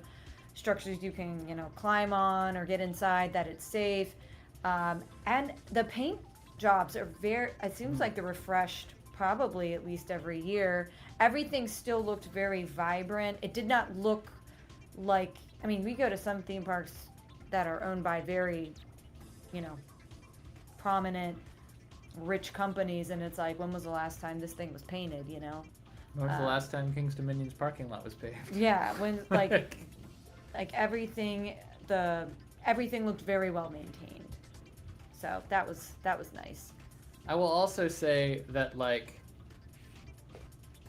structures you can climb on or get inside, that it's safe. And the paint jobs are it seems like they're refreshed probably at least every year. Everything still looked very vibrant. It did not look like, we go to some theme parks that are owned by very, prominent, rich companies, and it's like, when was the last time this thing was painted, When was the last time King's Dominion's parking lot was paved? Yeah, when, everything looked very well maintained. So that was nice. I will also say that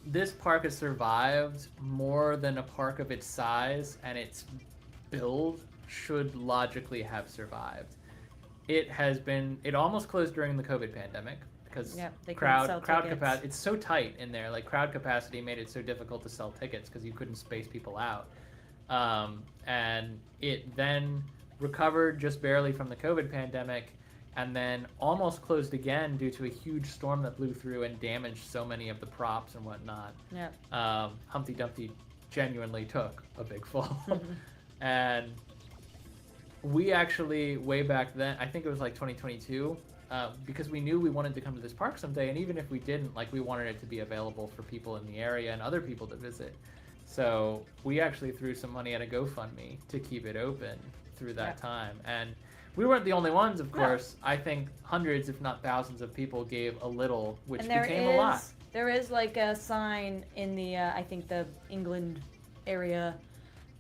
this park has survived more than a park of its size and its build should logically have survived. It almost closed during the COVID pandemic because they couldn't sell crowd tickets. capacity, it's so tight in there. Crowd capacity made it so difficult to sell tickets because you couldn't space people out. And it then recovered just barely from the COVID pandemic, and then almost closed again due to a huge storm that blew through and damaged so many of the props and whatnot. Yeah. Humpty Dumpty genuinely took a big fall. And we actually, way back then, I think it was 2022, because we knew we wanted to come to this park someday, and even if we didn't, we wanted it to be available for people in the area and other people to visit. So we actually threw some money at a GoFundMe to keep it open through that time. And We weren't the only ones, of No. course. I think hundreds, if not thousands, of people gave a little, which And there became a lot. There is like a sign in the I think the England area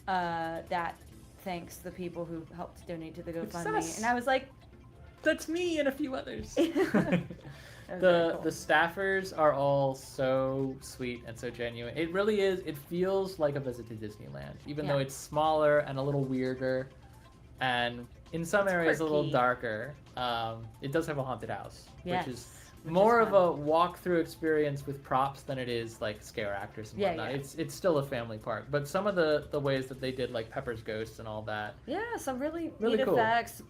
that thanks the people who helped donate to the It's GoFundMe, us. and I was like, That's me and a few others. that was very cool. The staffers are all so sweet and so genuine. It really is. It feels like a visit to Disneyland, even though it's smaller and a little weirder, and in some areas a little quirky. darker. It does have a haunted house, Yes, which is which more is of fun. a walk-through experience with props than it is like scare actors and Yeah, whatnot. yeah. It's still a family park, but some of the ways that they did like Pepper's Ghost and all that. Yeah, some really Really neat cool. effects.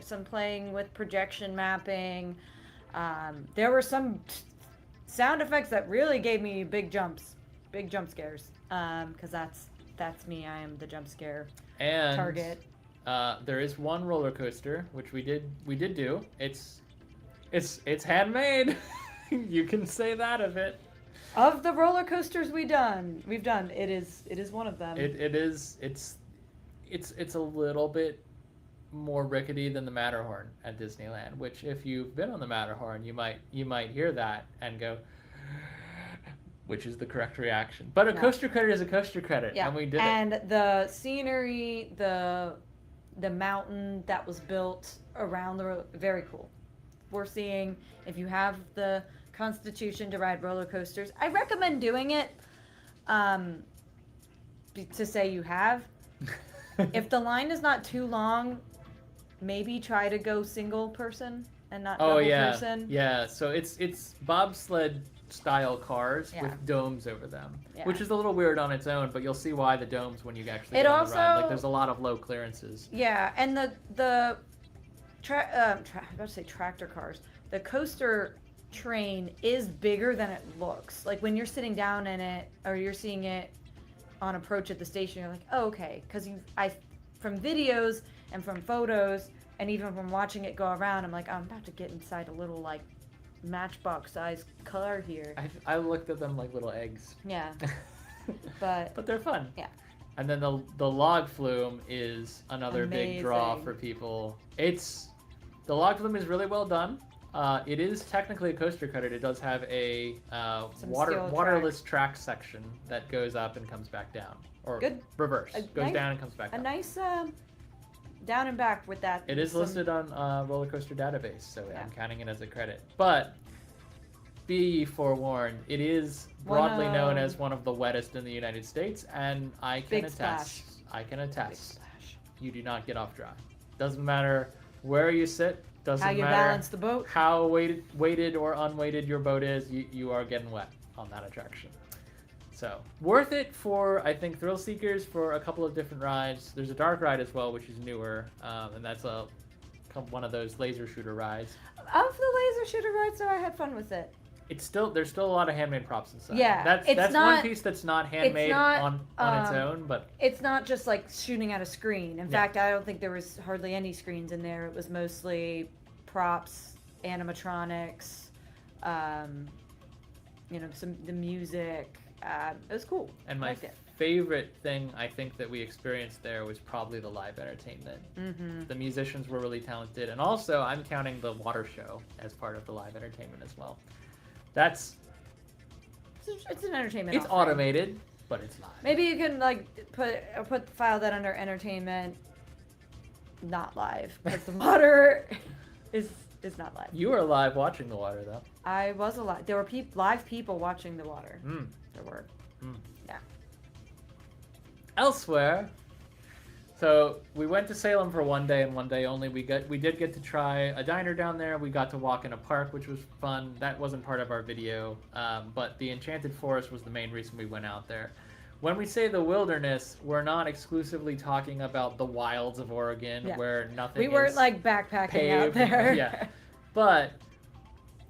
Some playing with projection mapping. There were some sound effects that really gave me big jump scares. Because that's me. I am the jump scare And target. there is one roller coaster which we did do. It's handmade. You can say that of it. Of the roller coasters we've done, it is one of them. It's a little bit more rickety than the Matterhorn at Disneyland, which if you've been on the Matterhorn, you might hear that and go, which is the correct reaction. But a coaster credit is a coaster credit, Yeah, and we did it. and the scenery, the mountain that was built around the very cool. We're seeing if you have the constitution to ride roller coasters, I recommend doing it. To say you have, if the line is not too long, maybe try to go single person and not double person. Yeah. So it's bobsled style cars Yeah. with domes over them, Yeah. which is a little weird on its own, but you'll see why the domes when you actually It get on the ride. also- Like there's a lot of low clearances. Yeah, and I was about to say tractor cars. The coaster train is bigger than it looks. Like when you're sitting down in it or you're seeing it on approach at the station, you're like, oh, okay, because from videos and from photos and even from watching it go around, I'm like, I'm about to get inside a little like matchbox sized car here. I looked at them like little eggs. Yeah, but But they're fun. Yeah. And then the log flume is another big draw Amazing. for people. The log flume is really well done. It is technically a coaster credit. It does have a Some steel waterless track section that goes up and comes back down, or Good. reverse, A goes nice- down and comes back a up. nice down and back with that. It is some- listed on Roller Coaster Database, so Yeah. I'm counting it as a credit. But be forewarned, it is broadly known as one of the wettest in the United States, and I can Big attest. splash. I can Big attest. splash. You do not get off dry. Doesn't matter where you sit. Doesn't How you matter balance the boat. how weighted or unweighted your boat is. You are getting wet on that attraction. So worth it for, I think, thrill seekers for a couple of different rides. There's a dark ride as well, which is newer, and that's one of those laser shooter rides. Of the laser shooter ride, so I had fun with it. There's still a lot of handmade props inside. Yeah, that's it's one not- piece that's not handmade not, on its own, but It's not just like shooting at a screen. In Yeah. fact, I don't think there was hardly any screens in there. It was mostly props, animatronics, the music. It was cool. and my Liked it. favorite thing I think that we experienced there was probably the live entertainment. Mm-hmm. The musicians were really talented, and also I'm counting the water show as part of the live entertainment as well. It's an entertainment. It's offering. automated, but it's live. Maybe you can like file that under entertainment, not live, because the water is not live. You were live watching the water though. I was alive. There were live people watching the water. Mm. There were. Mm. Yeah. Elsewhere, so we went to Salem for one day and one day only. We did get to try a diner down there. We got to walk in a park, which was fun. That wasn't part of our video, but the Enchanted Forest was the main reason we went out there. When we say the wilderness, we're not exclusively talking about the wilds of Oregon, Yeah. where nothing We weren't is like backpacking out paved. there. Yeah. But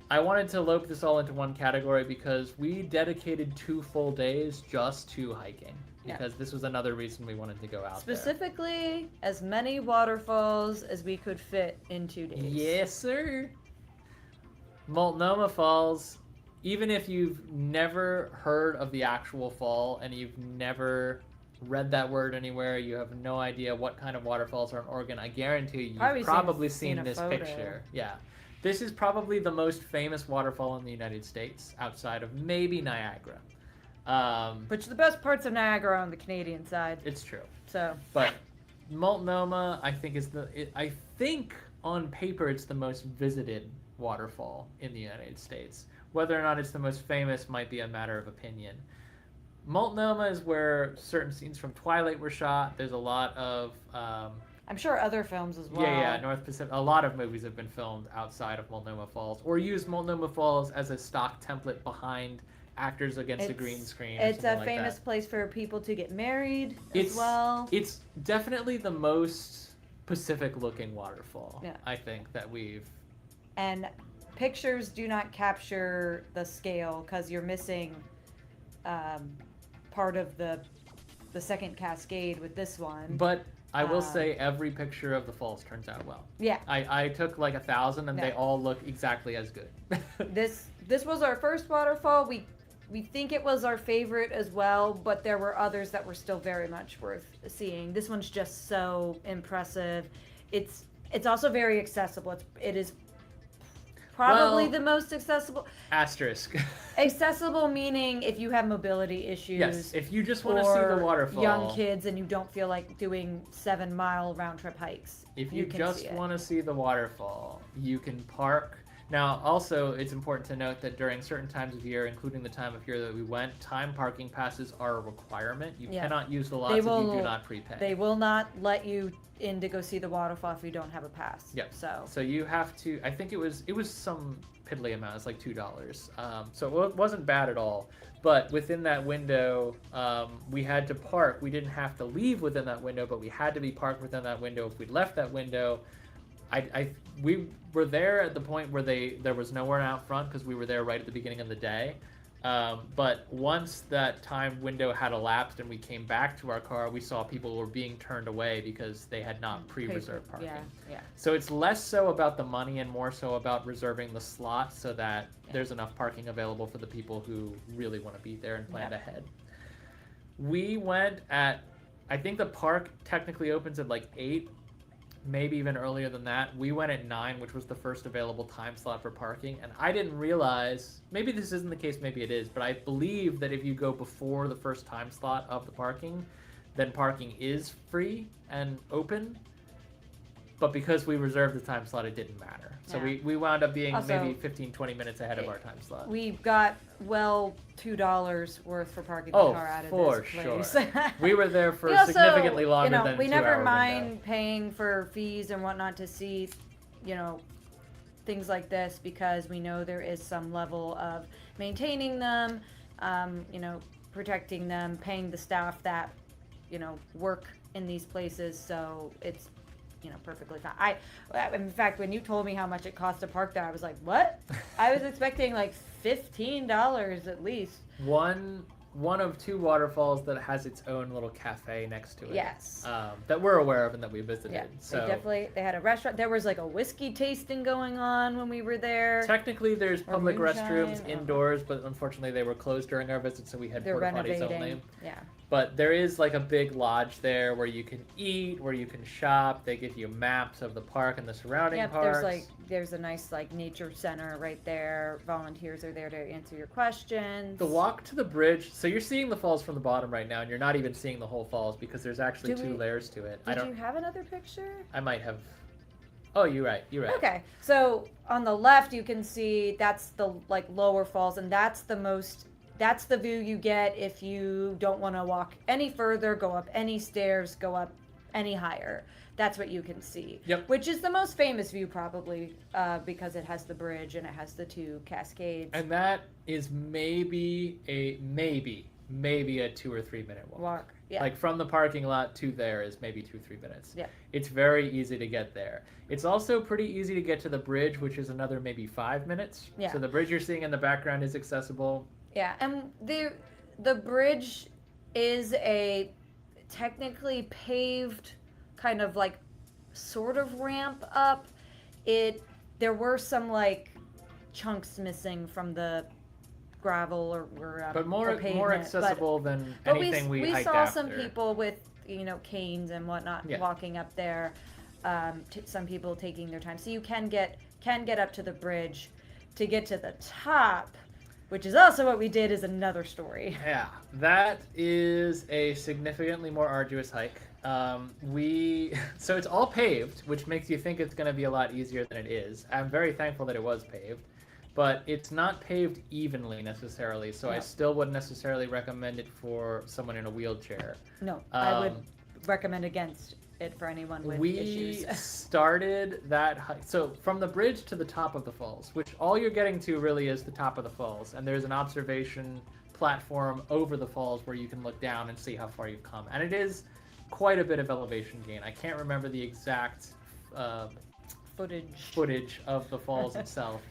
I wanted to lope this all into one category because we dedicated 2 full days just to hiking. Yeah. Because this was another reason we wanted to go out there. Specifically, as many waterfalls as we could fit in 2 days. Yes, sir. Multnomah Falls, even if you've never heard of the actual fall and you've never read that word anywhere, you have no idea what kind of waterfalls are in Oregon, I guarantee you've Probably probably seen a seen this photo. picture. Yeah. This is probably the most famous waterfall in the United States, outside of maybe Niagara. Which the best parts of Niagara are on the Canadian side. It's true. So. But Multnomah, I think, I think on paper it's the most visited waterfall in the United States. Whether or not it's the most famous might be a matter of opinion. Multnomah is where certain scenes from Twilight were shot. There's a lot of I'm sure other films as well. yeah, North Pacific. A lot of movies have been filmed outside of Multnomah Falls, or use Multnomah Falls as a stock template behind actors against a green screen. It's a famous place for people to get married as well. It's definitely the most Pacific-looking waterfall. Yeah. I think that we've. And pictures do not capture the scale because you're missing part of the second cascade with this one. But I will say every picture of the falls turns out well. Yeah. I took like 1,000 and they all look exactly as good. This was our first waterfall. We think it was our favorite as well, but there were others that were still very much worth seeing. This one's just so impressive. It's also very accessible. It is probably the most accessible. Asterisk. Accessible meaning if you have mobility issues. Yes, if you just want to see the waterfall. Young kids and you don't feel like doing 7-mile round trip hikes. If you just want to see the waterfall, you can park. Now, also, it's important to note that during certain times of year, including the time of year that we went, time parking passes are a requirement. You cannot use the lots if you do not prepay. They will not let you in to go see the waterfall if you don't have a pass. Yep. So you have to. I think it was some piddly amount. It's like $2. So it wasn't bad at all. But within that window, we had to park. We didn't have to leave within that window, but we had to be parked within that window. If we'd left that window, we were there at the point where there was nowhere out front because we were there right at the beginning of the day. But once that time window had elapsed and we came back to our car, we saw people were being turned away because they had not pre-reserved parking. Yeah. So it's less so about the money and more so about reserving the slot so that there's enough parking available for the people who really want to be there and planned ahead. We went at, I think the park technically opens at like 8, maybe even earlier than that. We went at 9, which was the first available time slot for parking, and I didn't realize, maybe this isn't the case, maybe it is, but I believe that if you go before the first time slot of the parking, then parking is free and open, but because we reserved the time slot, it didn't matter. So we wound up being also, maybe 15-20 minutes ahead of our time slot. We got $2 worth for parking the car out of this place. Sure. We were there for significantly longer than 2 hours. We never mind paying for fees and whatnot to see, things like this because we know there is some level of maintaining them, protecting them, paying the staff that, work in these places. So it's, perfectly fine. In fact, when you told me how much it cost to park there, I was like, what? I was expecting like $15 at least. One of 2 waterfalls that has its own little cafe next to it. Yes. That we're aware of and that we visited. Yeah, so they had a restaurant. There was like a whiskey tasting going on when we were there. Technically, there's public restrooms indoors, but unfortunately they were closed during our visit, so we had porta potties only. Yeah. But there is like a big lodge there where you can eat, where you can shop. They give you maps of the park and the surrounding parks. There's a nice nature center right there. Volunteers are there to answer your questions. The walk to the bridge. So you're seeing the falls from the bottom right now, and you're not even seeing the whole falls because there's actually 2 layers to it. Did you have another picture? I might have. Oh, you're right. Okay, so on the left you can see that's the lower falls, and that's the view you get if you don't want to walk any further, go up any stairs, go up any higher. That's what you can see. Yep. Which is the most famous view probably because it has the bridge and it has the 2 cascades. And that is maybe a 2 or 3 minute walk. Yeah. Like from the parking lot to there is maybe 2-3 minutes. Yeah. It's very easy to get there. It's also pretty easy to get to the bridge, which is another maybe 5 minutes. Yeah. So the bridge you're seeing in the background is accessible. Yeah, and the bridge is a technically paved kind of sort of ramp up. There were some chunks missing from the gravel or but more pavement, accessible than but anything we hiked saw after. some people with canes and whatnot walking up there. Some people taking their time, so you can get up to the bridge. To get to the top, which is also what we did, is another story. Yeah, that is a significantly more arduous hike. So it's all paved, which makes you think it's going to be a lot easier than it is. I'm very thankful that it was paved, but it's not paved evenly necessarily, so I still wouldn't necessarily recommend it for someone in a wheelchair. No, I would recommend against it for anyone with issues. We started that hike, so from the bridge to the top of the falls, which all you're getting to really is the top of the falls, and there's an observation platform over the falls where you can look down and see how far you've come, and it is quite a bit of elevation gain. I can't remember the exact footage of the falls itself,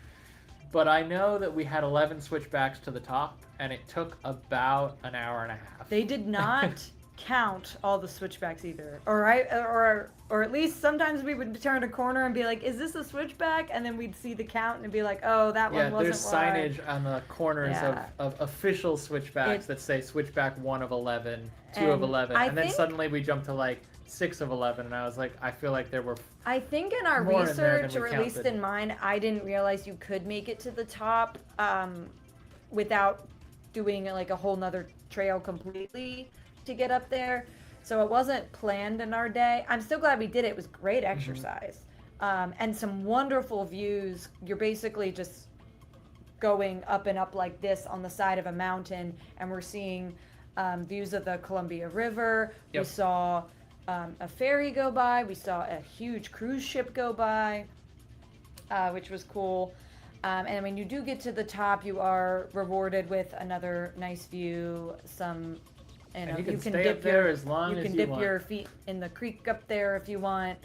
but I know that we had 11 switchbacks to the top, and it took about an hour and a half. They did not count all the switchbacks either, or at least sometimes we would turn a corner and be like, is this a switchback? And then we'd see the count and be like, oh, that one wasn't. There's signage on the corners of official switchbacks that say switchback 1 of 11, 2 of 11, and then suddenly we jumped to like 6 of 11, and I was like, I feel like there were I think in our research, or at least in mine, I didn't realize you could make it to the top without doing like a whole nother trail completely to get up there, so it wasn't planned in our day. I'm still glad we did it. It was great exercise, and some wonderful views. You're basically just going up and up like this on the side of a mountain, and we're seeing views of the Columbia River. We saw a ferry go by. We saw a huge cruise ship go by, which was cool. And when you do get to the top, you are rewarded with another nice view, and you can stay dip up there as long as you want. You can dip your feet in the creek up there if you want.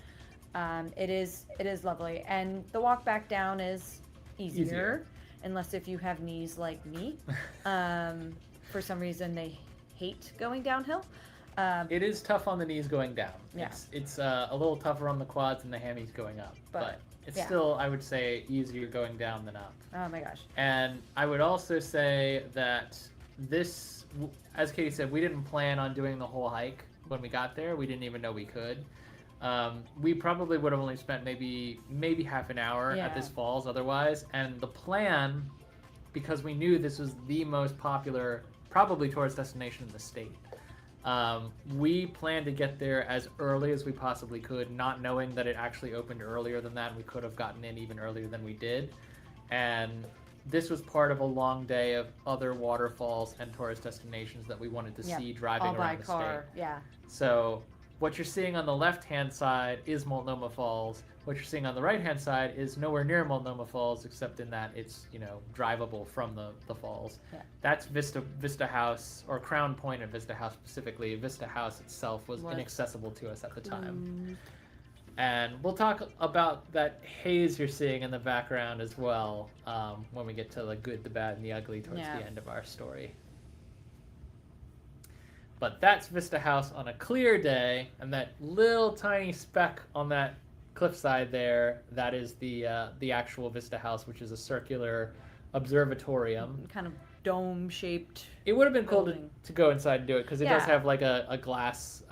It is lovely, and the walk back down is easier. Unless if you have knees like me. For some reason they hate going downhill. It is tough on the knees going down. Yeah. It's a little tougher on the quads and the hammies going up, but it's still, I would say, easier going down than up. Oh my gosh. And I would also say that this, as Katie said, we didn't plan on doing the whole hike when we got there. We didn't even know we could. We probably would have only spent maybe half an hour at this falls otherwise. And the plan, because we knew this was the most popular, probably tourist destination in the state, we planned to get there as early as we possibly could, not knowing that it actually opened earlier than that. And we could have gotten in even earlier than we did. And this was part of a long day of other waterfalls and tourist destinations that we wanted to see driving around the state. Yeah. So what you're seeing on the left-hand side is Multnomah Falls. What you're seeing on the right-hand side is nowhere near Multnomah Falls, except in that it's, drivable from the falls. Yeah. That's Vista House, or Crown Point of Vista House specifically. Vista House itself was inaccessible to us at the time. And we'll talk about that haze you're seeing in the background as well when we get to the good, the bad, and the ugly towards the end of our story. But that's Vista House on a clear day, and that little tiny speck on that cliffside there, that is the actual Vista House, which is a circular observatorium. Kind of dome-shaped. It would have been cool to go inside and do it, because it does have like a glass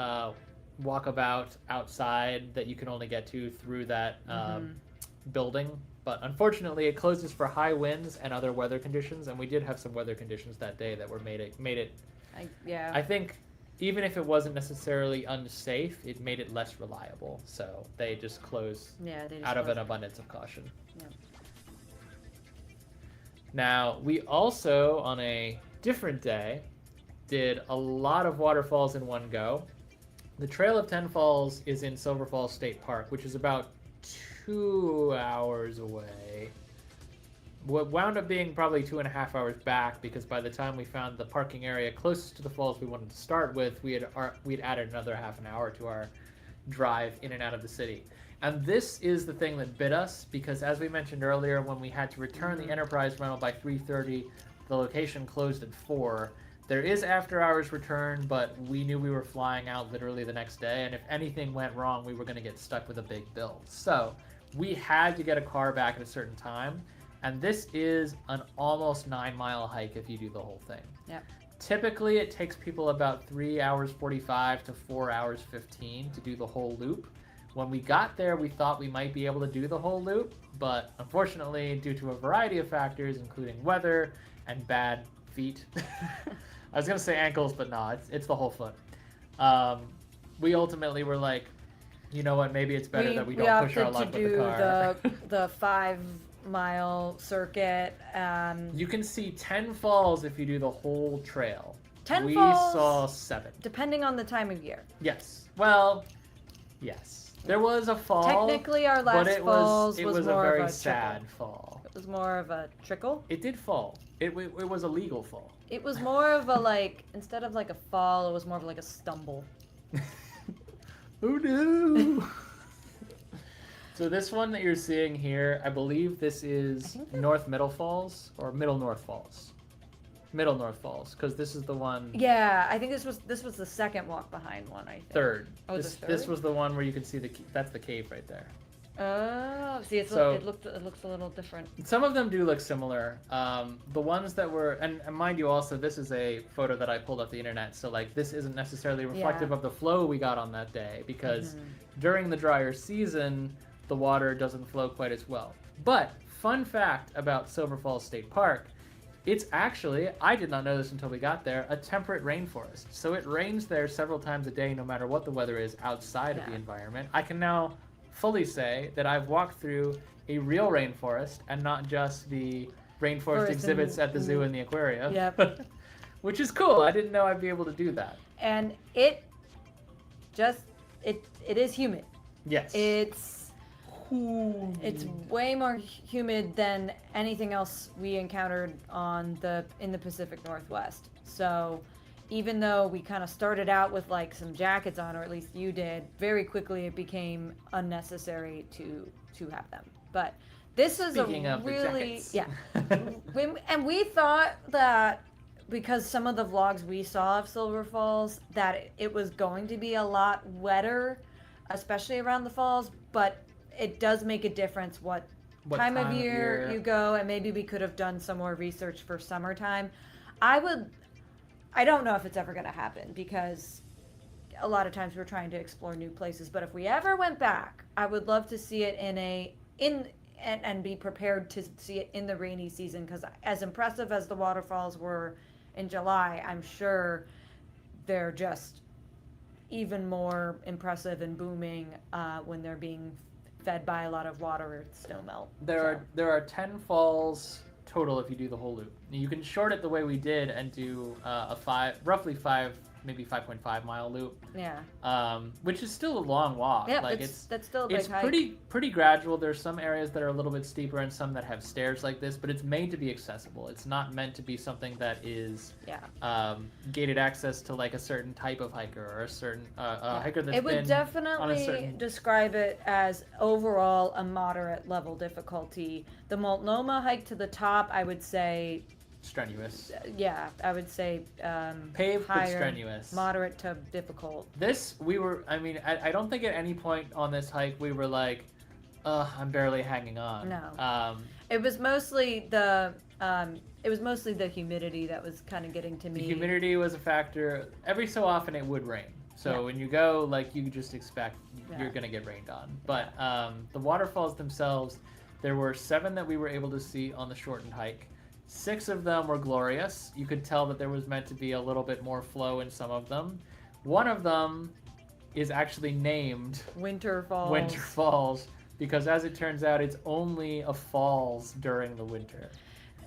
walkabout outside that you can only get to through that building. But unfortunately, it closes for high winds and other weather conditions, and we did have some weather conditions that day that were made it. I think even if it wasn't necessarily unsafe, it made it less reliable. So they just closed out of an abundance of caution. Yeah. Now, we also, on a different day, did a lot of waterfalls in one go. The Trail of Ten Falls is in Silver Falls State Park, which is about 2 hours away. What wound up being probably 2.5 hours back, because by the time we found the parking area closest to the falls we wanted to start with, we'd added another half an hour to our drive in and out of the city. And this is the thing that bit us, because as we mentioned earlier, when we had to return the Enterprise rental by 3:30, the location closed at 4. There is after-hours return, but we knew we were flying out literally the next day, and if anything went wrong, we were going to get stuck with a big bill. So we had to get a car back at a certain time, And this is an almost 9-mile hike if you do the whole thing. Yeah. Typically, it takes people about 3 hours 45 to 4 hours 15 to do the whole loop. When we got there, we thought we might be able to do the whole loop, but unfortunately, due to a variety of factors, including weather and bad feet, I was going to say ankles, but no, it's the whole foot. We ultimately were like, you know what, maybe it's better that we don't push our luck with the car. The 5-mile circuit. You can see 10 falls if you do the whole trail. 10 we falls? We saw 7. Depending on the time of year. Yes. Well, yes. There was a fall. Technically, our last falls was was more a very of a sad trickle. fall. It was more of a trickle. It did fall. It was a legal fall. It was more of a, like, instead of like a fall, it was more of like a stumble. Oh no! So this one that you're seeing here, I believe this is North Middle Falls or Middle North Falls. Middle North Falls, because this is the one. Yeah, I think this was the second walk behind one. I think. Third. Oh, this, the third? This was the one where you can see that's the cave right there. Oh, see, it looks a little different. Some of them do look similar. The ones that were, and mind you, also this is a photo that I pulled off the internet, so like this isn't necessarily reflective of the flow we got on that day because during the drier season, the water doesn't flow quite as well. But fun fact about Silver Falls State Park. It's actually, I did not know this until we got there, a temperate rainforest. So it rains there several times a day, no matter what the weather is outside of the environment. I can now fully say that I've walked through a real rainforest and not just the rainforest exhibits at the zoo and the aquarium. Yep. Which is cool. I didn't know I'd be able to do that. And it is humid. Yes. It's way more humid than anything else we encountered in the Pacific Northwest. So even though we kind of started out with like some jackets on, or at least you did, very quickly it became unnecessary to have them. But this is Speaking of really the yeah. And we thought that because some of the vlogs we saw of Silver Falls that it was going to be a lot wetter, especially around the falls, but it does make a difference what time of year you go, and maybe we could have done some more research for summertime. I don't know if it's ever going to happen because a lot of times we're trying to explore new places, but if we ever went back, I would love to see it and be prepared to see it in the rainy season, because as impressive as the waterfalls were in July, I'm sure they're just even more impressive and booming when they're being fed by a lot of water or snow melt. There are 10 falls total if you do the whole loop. You can short it the way we did and do roughly 5, maybe 5.5 mile loop. Yeah. Which is still a long walk. Yeah, like that's still a big hike. It's pretty gradual. There's some areas that are a little bit steeper and some that have stairs like this, but it's made to be accessible. It's not meant to be something that is gated access to like a certain type of hiker or a certain hiker that's it would been definitely describe it as overall a moderate level difficulty. The Multnomah hike to the top, I would say strenuous. Yeah, I would say paved higher, but strenuous. Moderate to difficult. I don't think at any point on this hike we were like, I'm barely hanging on. No. It was mostly the humidity that was kind of getting to me. The humidity was a factor. Every so often it would rain. So when you go, like, you just expect you're going to get rained on. But the waterfalls themselves, there were 7 that we were able to see on the shortened hike. 6 of them were glorious. You could tell that there was meant to be a little bit more flow in some of them. One of them is actually named Winter Falls because, as it turns out, it's only a falls during the winter.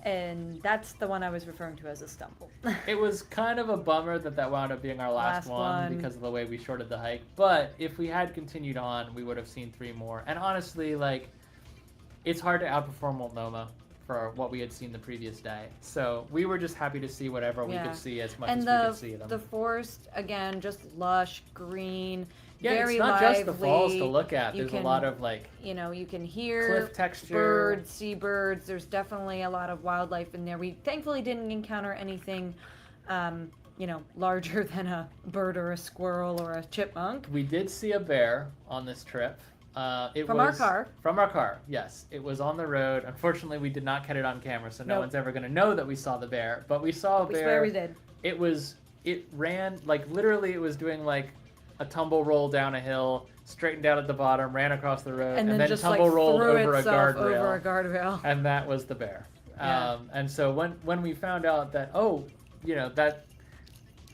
And that's the one I was referring to as a stumble. It was kind of a bummer that wound up being our last one because of the way we shorted the hike. But if we had continued on, we would have seen 3 more. And honestly, like, it's hard to outperform Multnomah for what we had seen the previous day. So we were just happy to see whatever we could see as much as we could see them. The forest, again, just lush, green, yeah, very it's not lively. Just the falls to look at. There's a lot of, like, you can hear cliff texture, birds, seabirds. There's definitely a lot of wildlife in there. We thankfully didn't encounter anything, larger than a bird or a squirrel or a chipmunk. We did see a bear on this trip. From our car. From our car, yes. It was on the road. Unfortunately, we did not get it on camera, so no Nope. one's ever going to know that we saw the bear. But we saw a bear. We swear we did. It ran, like, literally it was doing, like, a tumble roll down a hill, straightened out at the bottom, ran across the road, and then just, tumble rolled threw over a itself guardrail. over a guardrail. And that was the bear. Yeah. And so when we found out that, that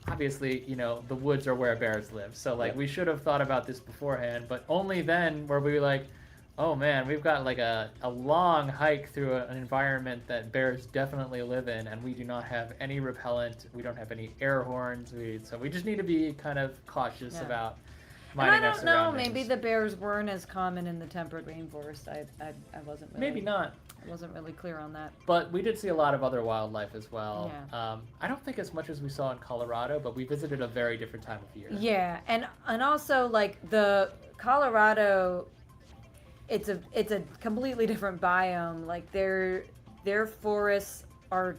obviously, the woods are where bears live. So, like, we should have thought about this beforehand, but only then were we like, oh man, we've got like a long hike through an environment that bears definitely live in, and we do not have any repellent. We don't have any air horns. So we just need to be kind of cautious about minding our surroundings. And I don't know, maybe the bears weren't as common in the temperate rainforest. I wasn't really... Maybe not. I wasn't really clear on that. But we did see a lot of other wildlife as well. Yeah. I don't think as much as we saw in Colorado, but we visited a very different time of year. Yeah, and also like the Colorado, it's a completely different biome. Like their forests are,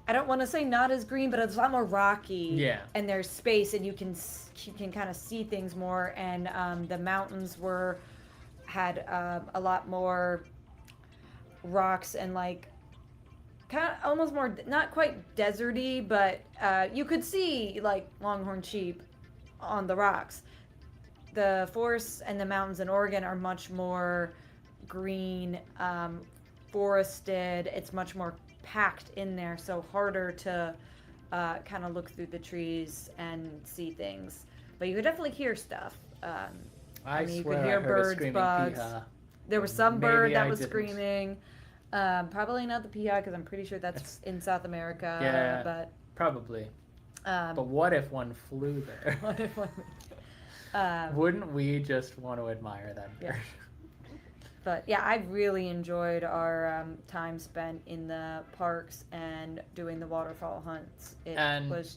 I don't want to say not as green, but it's a lot more rocky. Yeah. And there's space, and you can kind of see things more. And the mountains had a lot more rocks and like kind of almost more, not quite deserty, but you could see like longhorn sheep on the rocks. The forests and the mountains in Oregon are much more green, forested. It's much more packed in there, so harder to kind of look through the trees and see things. But you could definitely hear stuff. I mean, you swear could hear I heard birds, a screaming bugs. piha. There was some Maybe bird that I was didn't. screaming. Probably not the piha, because I'm pretty sure that's in South America. Yeah, but probably. But what if one flew there? what if one? Wouldn't we just want to admire that bird? Yeah. But yeah, I really enjoyed our time spent in the parks and doing the waterfall hunts. It was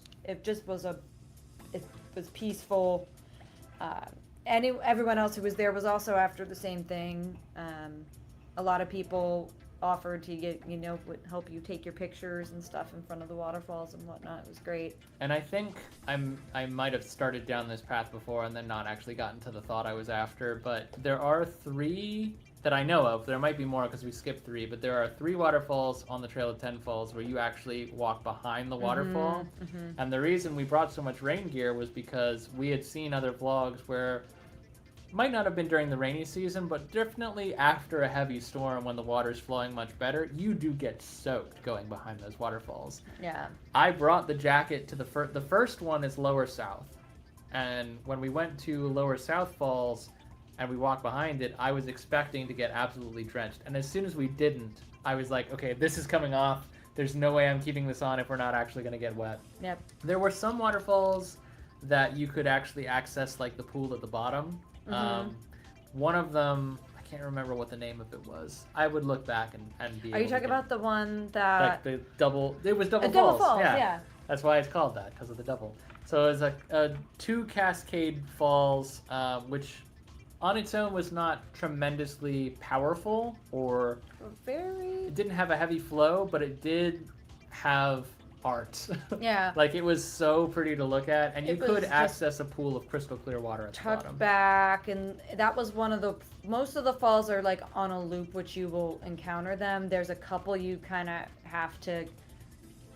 peaceful. Everyone else who was there was also after the same thing. A lot of people offered to would help you take your pictures and stuff in front of the waterfalls and whatnot. It was great. And I think I might have started down this path before and then not actually gotten to the thought I was after, but there are 3 that I know of. There might be more because we skipped 3, but there are 3 waterfalls on the Trail of 10 Falls where you actually walk behind the waterfall. Mm-hmm. And the reason we brought so much rain gear was because we had seen other vlogs where, might not have been during the rainy season, but definitely after a heavy storm when the water's flowing much better, you do get soaked going behind those waterfalls. Yeah. I brought the jacket to the first one is Lower South. And when we went to Lower South Falls and we walked behind it, I was expecting to get absolutely drenched. And as soon as we didn't, I was like, okay, this is coming off. There's no way I'm keeping this on if we're not actually going to get wet. Yep. There were some waterfalls that you could actually access, like the pool at the bottom. Mm-hmm. One of them, I can't remember what the name of it was. I would look back and be Are you able to talking get- about the one that... like the double, it was double A falls. double falls, yeah. That's why it's called that, because of the double. So it was a 2 cascade falls, which on its own was not tremendously powerful, or Very... it didn't have a heavy flow, but it did have art. Yeah. Like, it was so pretty to look at, and you It was could just access a pool of crystal clear water at the tucked bottom. back, and that was one of the... Most of the falls are like on a loop, which you will encounter them. There's a couple you kind of have to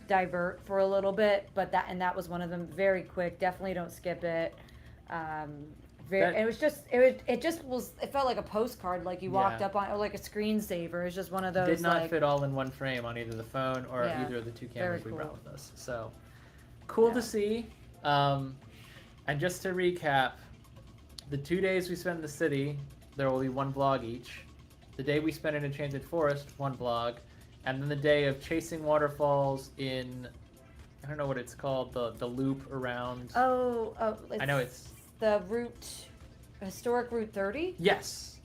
divert for a little bit, but that was one of them. Very quick. Definitely don't skip it. It felt like a postcard, like you walked up on, or like a screensaver. It's just one of those. Did not fit all in one frame on either the phone or Yeah, either of the 2 cameras we very brought cool. with us. So cool Yeah. to see. And just to recap, the 2 days we spent in the city, there will be 1 vlog each. The day we spent in Enchanted Forest, 1 vlog. And then the day of chasing waterfalls in, I don't know what it's called, the loop around. I know it's the historic Route 30. Yes,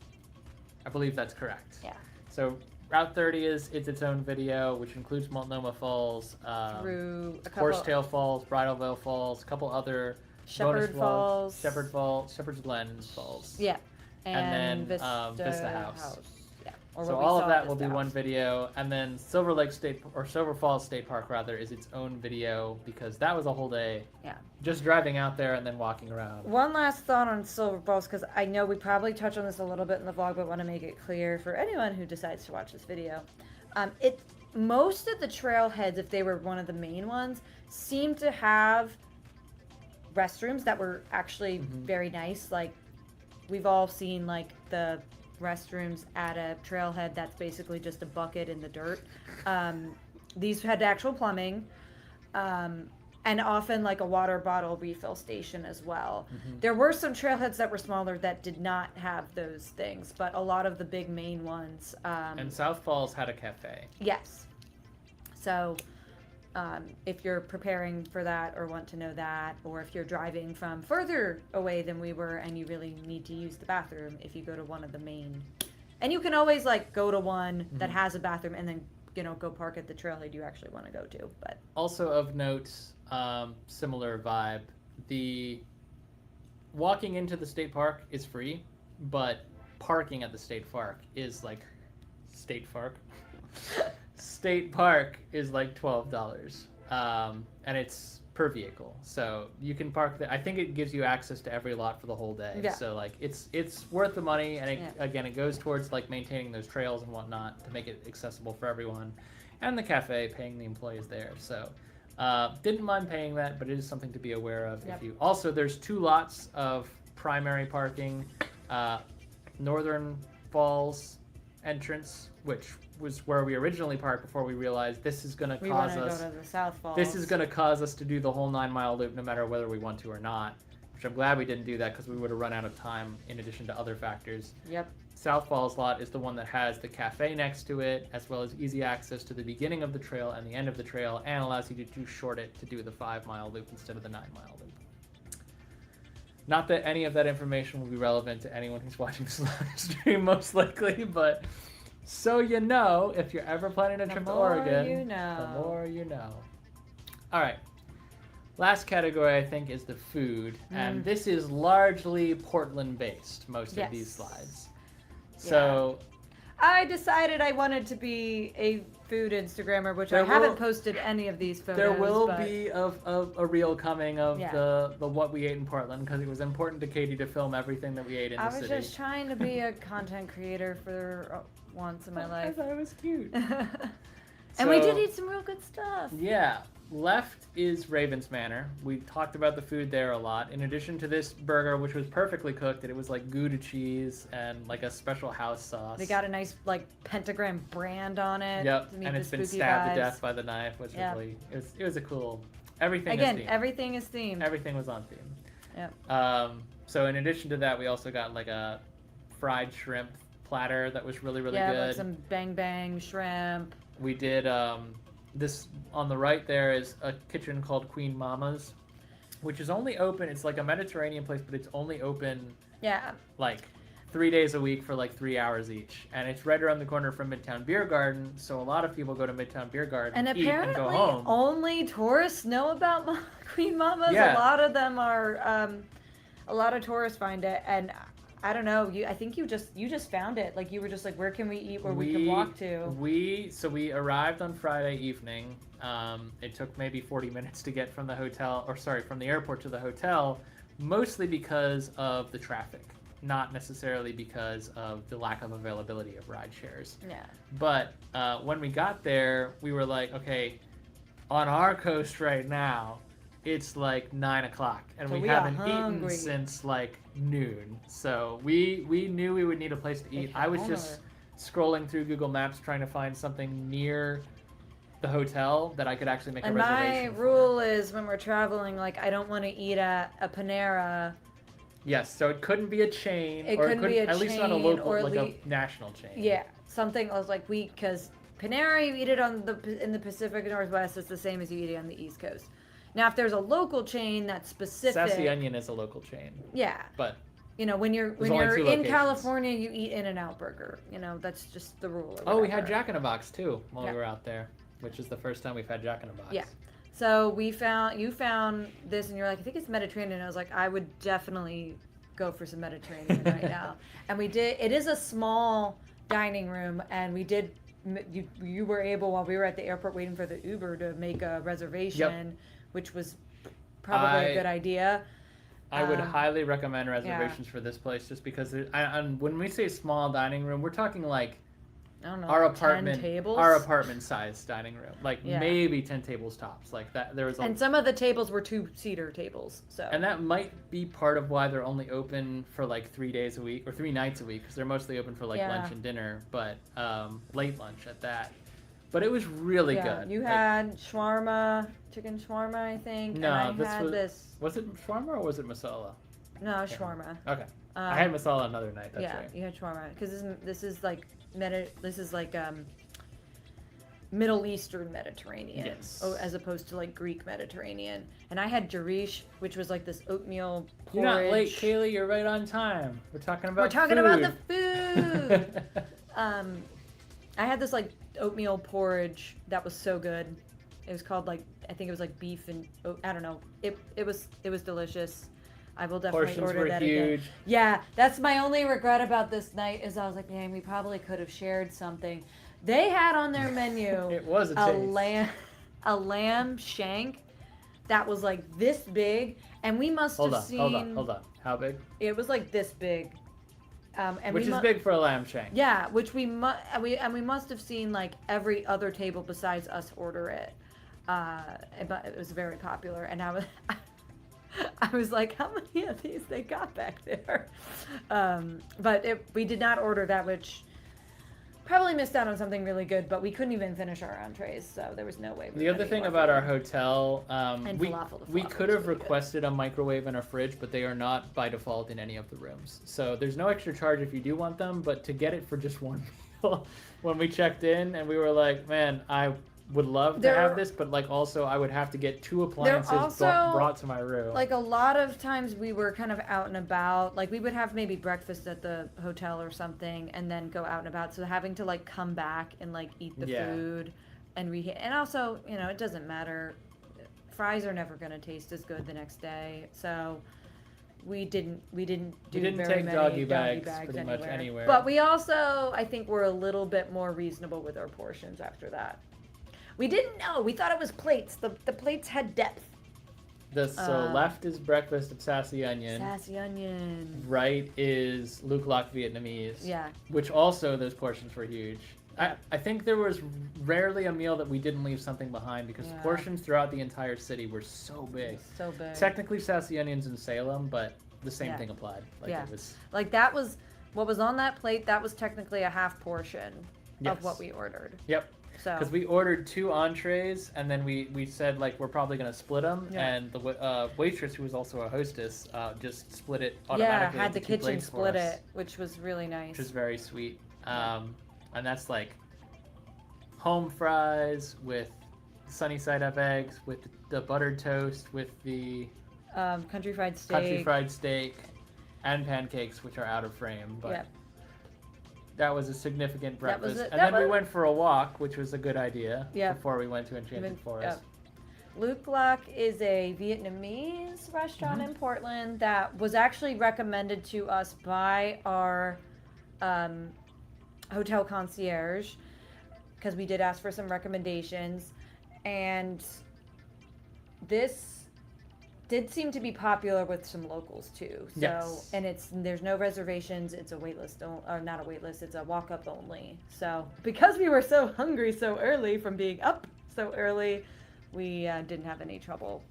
I believe that's correct. Yeah. So Route 30 it's its own video, which includes Multnomah Falls, Through a couple... Horsetail Falls, Bridalveil Falls, a couple other Shepherd bonus Falls. Shepherd Falls, Shepherd's Glen Falls. Yeah. And then, Vista, Vista House. Yeah. Or So what we all saw of that at will this be one house. video, and then Silver Falls State Park rather is its own video because that was a whole day. Yeah. Just driving out there and then walking around. One last thought on Silver Falls, because I know we probably touch on this a little bit in the vlog, but want to make it clear for anyone who decides to watch this video. Most of the trailheads, if they were one of the main ones, seem to have restrooms that were actually very nice. Like, we've all seen like the restrooms at a trailhead that's basically just a bucket in the dirt. These had actual plumbing, and often like a water bottle refill station as well. There were some trailheads that were smaller that did not have those things, but a lot of the big main ones. And South Falls had a cafe. Yes. So if you're preparing for that or want to know that, or if you're driving from further away than we were and you really need to use the bathroom, if you go to one of the main, and you can always like go to one that has a bathroom and then, you know, go park at the trailhead you actually want to go to. But also of note, similar vibe, the walking into the state park is free, but parking at the state park is like state park is like $12, and it's per vehicle, so you can park there. I think it gives you access to every lot for the whole day. Yeah. So like it's worth the money, and again it goes towards like maintaining those trails and whatnot to make it accessible for everyone, and the cafe, paying the employees there. So didn't mind paying that, but it is something to be aware of. If you also, there's 2 lots of primary parking, Northern Falls entrance, which was where we originally parked before we realized this is going to cause us. Go to the South Falls. This is going to cause us to do the whole 9-mile loop, no matter whether we want to or not. Which I'm glad we didn't do that because we would have run out of time. In addition to other factors. Yep. South Falls lot is the one that has the cafe next to it, as well as easy access to the beginning of the trail and the end of the trail, and allows you to short it to do the 5-mile loop instead of the 9-mile loop. Not that any of that information will be relevant to anyone who's watching this live stream, most likely, but so you know, if you're ever planning a trip to Oregon, the more you know. All right. Last category, I think, is the food, and this is largely Portland-based, most of these slides. So I decided I wanted to be a food Instagrammer, which I haven't posted any of these photos. There will be a reel coming of the what we ate in Portland, because it was important to Katie to film everything that we ate in the city. I was just trying to be a content creator for once in my life. I thought it was cute. And we did eat some real good stuff. Yeah. Left is Raven's Manor. We talked about the food there a lot. In addition to this burger, which was perfectly cooked, and it was like Gouda cheese and like a special house sauce. They got a nice like pentagram brand on it. Yep, and it's been stabbed to death by the knife, which was really it was a cool. Everything is themed. Everything is themed. Everything was on theme. Yep. So in addition to that, we also got like a fried shrimp platter that was really good. Yeah, like some bang bang shrimp. We did this on the right there is a kitchen called Queen Mama's, which is only open. It's like a Mediterranean place, but it's only open like 3 days a week for like 3 hours each, and it's right around the corner from Midtown Beer Garden. So a lot of people go to Midtown Beer Garden, and eat, and go home. Only tourists know about Queen Mama's. A lot of them are. A lot of tourists find it, and I don't know. I think you just found it. Like you were just like, where can we eat where we can walk to? So we arrived on Friday evening. It took maybe 40 minutes to get from the airport to the hotel, mostly because of the traffic, not necessarily because of the lack of availability of ride shares. Yeah. But when we got there, we were like, okay, on our coast right now, it's like 9 o'clock, and we haven't eaten since like noon. So we knew we would need a place to eat. I was just scrolling through Google Maps trying to find something near the hotel that I could actually make a reservation. And my rule is when we're traveling, like I don't want to eat at a Panera. Yes, so it couldn't be a chain. It couldn't be a chain, at least not a local, or like a national chain. Yeah, something else like because Panera, you eat it in the Pacific Northwest, it's the same as you eat it on the East Coast. Now, if there's a local chain that's specific, Sassy Onion is a local chain. Yeah, but you know when you're in California, you eat In-N-Out Burger. You know that's just the rule. Oh, we had Jack in a Box too while we were out there, which is the first time we've had Jack in a Box. Yeah. So you found this, and you're like, I think it's Mediterranean. And I was like, I would definitely go for some Mediterranean right now. And we did. It is a small dining room, and we did. You were able, while we were at the airport waiting for the Uber, to make a reservation, which was probably a good idea. I would highly recommend reservations for this place, just because and when we say small dining room, we're talking like I don't know, our 10 tables? our apartment size dining room, like maybe 10 tables tops, like that. There was and some of the tables were 2-seater tables, so and that might be part of why they're only open for like 3 days a week or 3 nights a week, because they're mostly open for like lunch and dinner, but late lunch at that. But it was really good. You had shawarma, chicken shawarma, I think. No, and I had this. Was it shawarma or was it masala? No, shawarma. Okay. I had masala another night. That's right. You had shawarma, because this is like Middle Eastern Mediterranean, as opposed to like Greek Mediterranean. And I had jarish, which was like this oatmeal porridge. You're not late, Kaylee. You're right on time. We're talking about the food. I had this like oatmeal porridge that was so good. It was called like, I think it was like beef and I don't know. It was delicious. I will definitely order that again. Yeah, that's my only regret about this night, is I was like, man, we probably could have shared something. They had on their menu it was a lamb shank that was like this big, and we must have seen. Hold on. How big? It was like this big. Which is big for a lamb shank. Yeah, which we must have seen like every other table besides us order it. But it was very popular, and I was like, how many of these they got back there? But we did not order that, which probably missed out on something really good, but we couldn't even finish our entrees, so there was no way. The other thing about our hotel, we could have really requested a microwave and a fridge, but they are not by default in any of the rooms. So there's no extra charge if you do want them, but to get it for just one meal, when we checked in and we were like, man, I would love to have this, but like also I would have to get 2 appliances brought to my room. Like a lot of times we were kind of out and about, like we would have maybe breakfast at the hotel or something and then go out and about, so having to like come back and like eat the food and and also, you know, it doesn't matter, fries are never going to taste as good the next day, so we didn't take many doggy bags pretty much anywhere. But we also, I think, were a little bit more reasonable with our portions after that. We didn't know. We thought it was plates. The plates had depth. So left is breakfast at Sassy Onion. Sassy Onion. Right is Luc Lac Vietnamese. Yeah. Which also, those portions were huge. I think there was rarely a meal that we didn't leave something behind, because portions throughout the entire city were so big. So big. Technically Sassy Onion's in Salem, but the same thing applied. It was... Like that was, what was on that plate, that was technically a half portion of what we ordered. Yep. Because we ordered 2 entrees, and then we said like we're probably gonna split them, and the waitress, who was also a hostess, just split it automatically. Yeah, had the kitchen split it, which was really nice. Which was very sweet. And that's like home fries with sunny side up eggs, with the buttered toast, with the country fried steak, and pancakes, which are out of frame, but. Yep. That was a significant breakfast. And then we went for a walk, which was a good idea, before we went to Enchanted Forest. Luc Lac is a Vietnamese restaurant in Portland that was actually recommended to us by our hotel concierge, because we did ask for some recommendations. And this did seem to be popular with some locals too. So and there's no reservations, it's a wait list, or not a wait list, it's a walk up only. So because we were so hungry so early from being up so early, we didn't have any trouble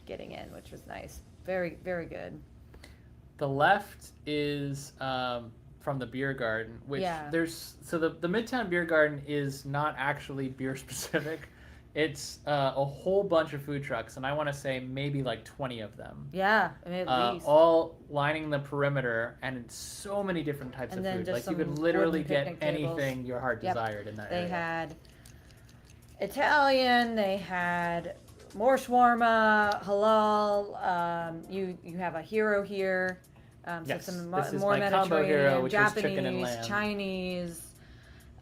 getting in, which was nice. Very, very good. The left is from the beer garden, which the Midtown Beer Garden is not actually beer specific. It's a whole bunch of food trucks, and I want to say maybe like 20 of them. Yeah, at least. All lining the perimeter, and it's so many different types of food. Like you could literally get anything your heart desired in that area. They had Italian, they had more shawarma, halal. You have a hero here. So some more Mediterranean, hero, Japanese, Chinese,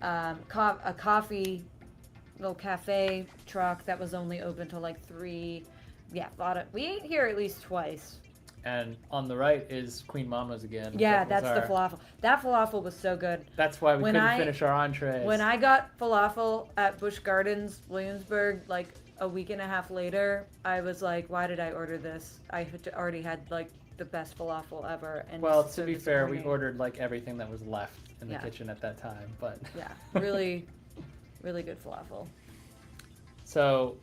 a coffee. Little cafe truck that was only open till like 3. Yeah, we ate here at least twice. And on the right is Queen Mama's again. Yeah, That was that's the falafel. That falafel was so good. That's why we When couldn't I- finish our entrees. When I got falafel at Busch Gardens, Williamsburg, like a week and a half later, I was like, why did I order this? I had already had like the best falafel ever. And Well, so to be fair, we disappointing. ordered like everything that was left in the Yeah. kitchen at that time. But Yeah, really, really good falafel. So,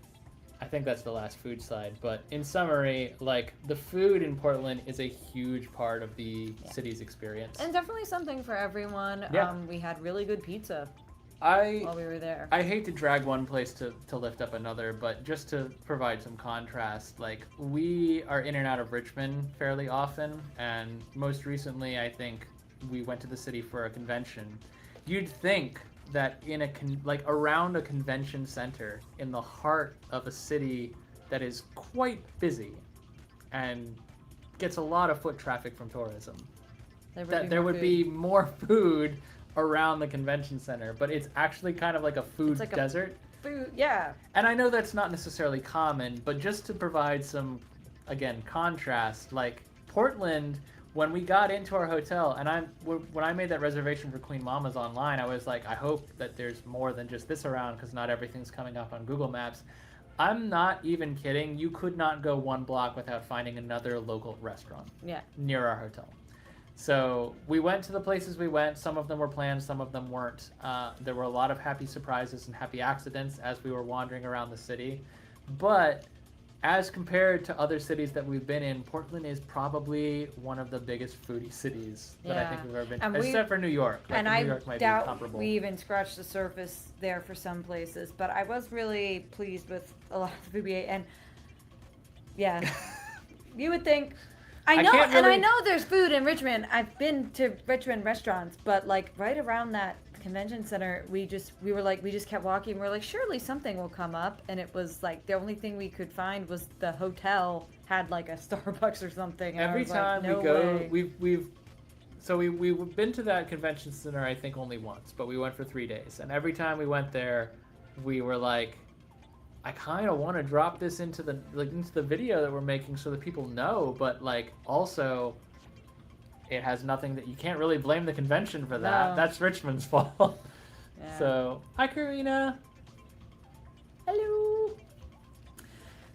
I think that's the last food slide. But in summary, like the food in Portland is a huge part of the city's experience. And definitely something for everyone. Yeah. We had really good pizza I while we were there. hate to drag one place to lift up another, but just to provide some contrast, like we are in and out of Richmond fairly often, and most recently I think we went to the city for a convention. You'd think that in like around a convention center in the heart of a city that is quite busy and gets a lot of foot traffic from tourism, that there would be more food around the convention center, but it's actually kind of like a food like a desert. food, yeah. And I know that's not necessarily common, but just to provide some, again, contrast, like Portland, when we got into our hotel, and when I made that reservation for Queen Mama's online, I was like, I hope that there's more than just this around, because not everything's coming up on Google Maps. I'm not even kidding. You could not go one block without finding another local restaurant near our hotel. So we went to the places we went. Some of them were planned, some of them weren't. There were a lot of happy surprises and happy accidents as we were wandering around the city. But as compared to other cities that we've been in, Portland is probably one of the biggest foodie cities that I think we've ever been to, except for New York. Like, and New York might I be doubt comparable. we even scratched the surface there for some places. But I was really pleased with a lot of the food we ate. And yeah, you would think... I know, and I know there's food in Richmond. I've been to Richmond restaurants, but like right around that convention center, we just kept walking. We're like, surely something will come up, and it was like the only thing we could find was the hotel had like a Starbucks or something. And Every I was time like, no we go, way. we've been to that convention center I think only once, but we went for 3 days, and every time we went there, we were like, I kind of want to drop this into the video that we're making so that people know, but like also it has nothing that you can't really blame the convention for that. No. That's Richmond's fault. Yeah. So, hi Karina. Hello.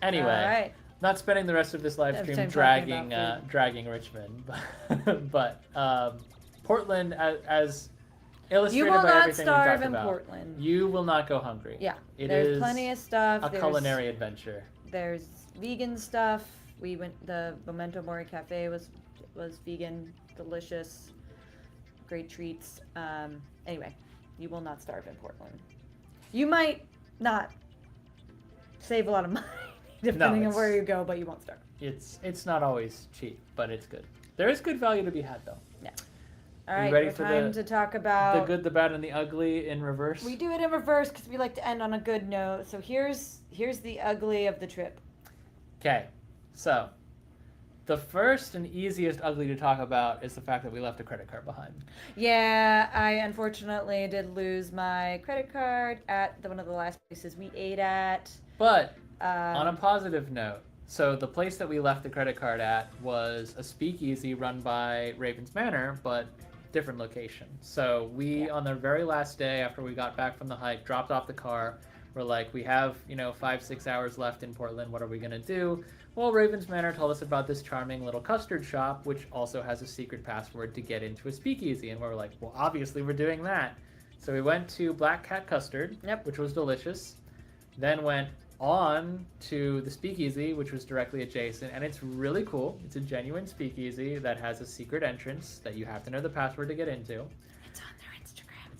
Anyway, All right. not spending the rest of this live stream dragging Richmond, but Portland as illustrated You will by not everything we starve talked in about. Portland. You will not go hungry. Yeah, is there's plenty of stuff. a culinary adventure. There's vegan stuff. We went. The Memento Mori Cafe was vegan, delicious, great treats. Anyway, you will not starve in Portland. You might not save a lot of money depending on where you go, but you won't starve. It's not always cheap, but it's good. There is good value to be had though. Yeah. All right, ready it's for time to talk about the good, the bad, and the ugly in reverse? We do it in reverse because we like to end on a good note. So here's the ugly of the trip. Okay, so the first and easiest ugly to talk about is the fact that we left a credit card behind. Yeah, I unfortunately did lose my credit card at one of the last places we ate at. But on a positive note, so the place that we left the credit card at was a speakeasy run by Raven's Manor, but different location. So we, on the very last day after we got back from the hike, dropped off the car. We're like, we have, 5-6 hours left in Portland. What are we going to do? Well, Raven's Manor told us about this charming little custard shop, which also has a secret password to get into a speakeasy. And we were like, well, obviously we're doing that. So we went to Black Cat Custard, which was delicious. Then went on to the speakeasy, which was directly adjacent, and it's really cool. It's a genuine speakeasy that has a secret entrance that you have to know the password to get into. It's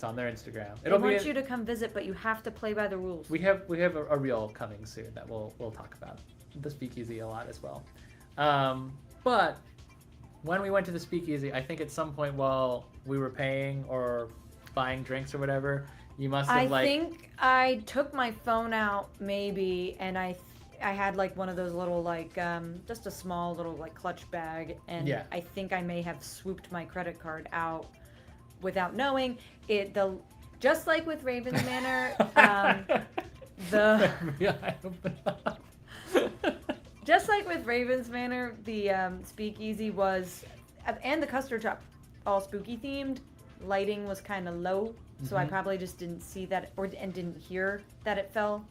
on their Instagram. They want you to come visit, but you have to play by the rules. We have a reel coming soon that we'll talk about the speakeasy a lot as well. But when we went to the speakeasy, I think at some point while we were paying or buying drinks or whatever, you must have I think I took my phone out maybe, and I had like one of those little just a small little clutch bag, and I think I may have swooped my credit card out without knowing it. Just like with Raven's just like with Raven's Manor, the speakeasy was, and the custard shop, all spooky themed. Lighting was kind of low, so I probably just didn't see that and didn't hear that it fell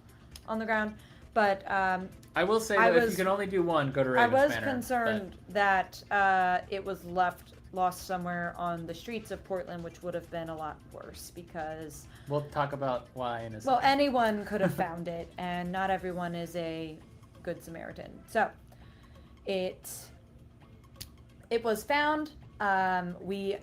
on the ground. But I will say that if you can only do one, go to Raven's Manor. I was concerned that it was lost somewhere on the streets of Portland, which would have been a lot worse because... We'll talk about why in a second. Well, anyone could have found it, and not everyone is a good Samaritan. So, it was found. We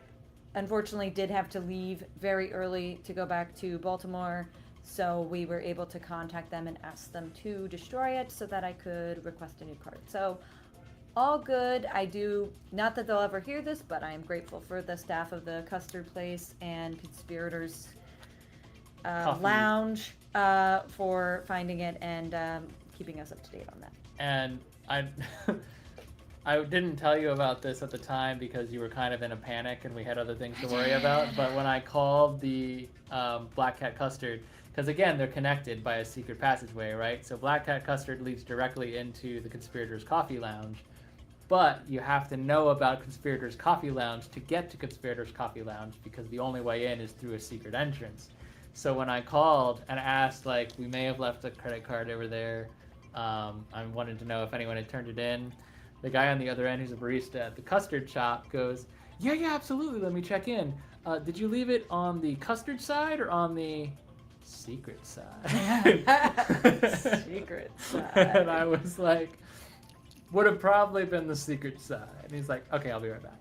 unfortunately did have to leave very early to go back to Baltimore, so we were able to contact them and ask them to destroy it so that I could request a new card. So, all good. I do, not that they'll ever hear this, but I am grateful for the staff of the Custard Place and Conspirators Lounge for finding it and keeping us up to date on that. And I didn't tell you about this at the time because you were kind of in a panic and we had other things to worry about. But when I called the Black Cat Custard, because again, they're connected by a secret passageway, right? So Black Cat Custard leads directly into the Conspirators Coffee Lounge. But you have to know about Conspirators Coffee Lounge to get to Conspirators Coffee Lounge because the only way in is through a secret entrance. So when I called and asked, like, we may have left a credit card over there, I wanted to know if anyone had turned it in. The guy on the other end, who's a barista at the custard shop, goes, yeah, absolutely, let me check in. Did you leave it on the custard side or on the secret side? Secret side. And I was like, would have probably been the secret side. And he's like, okay, I'll be right back.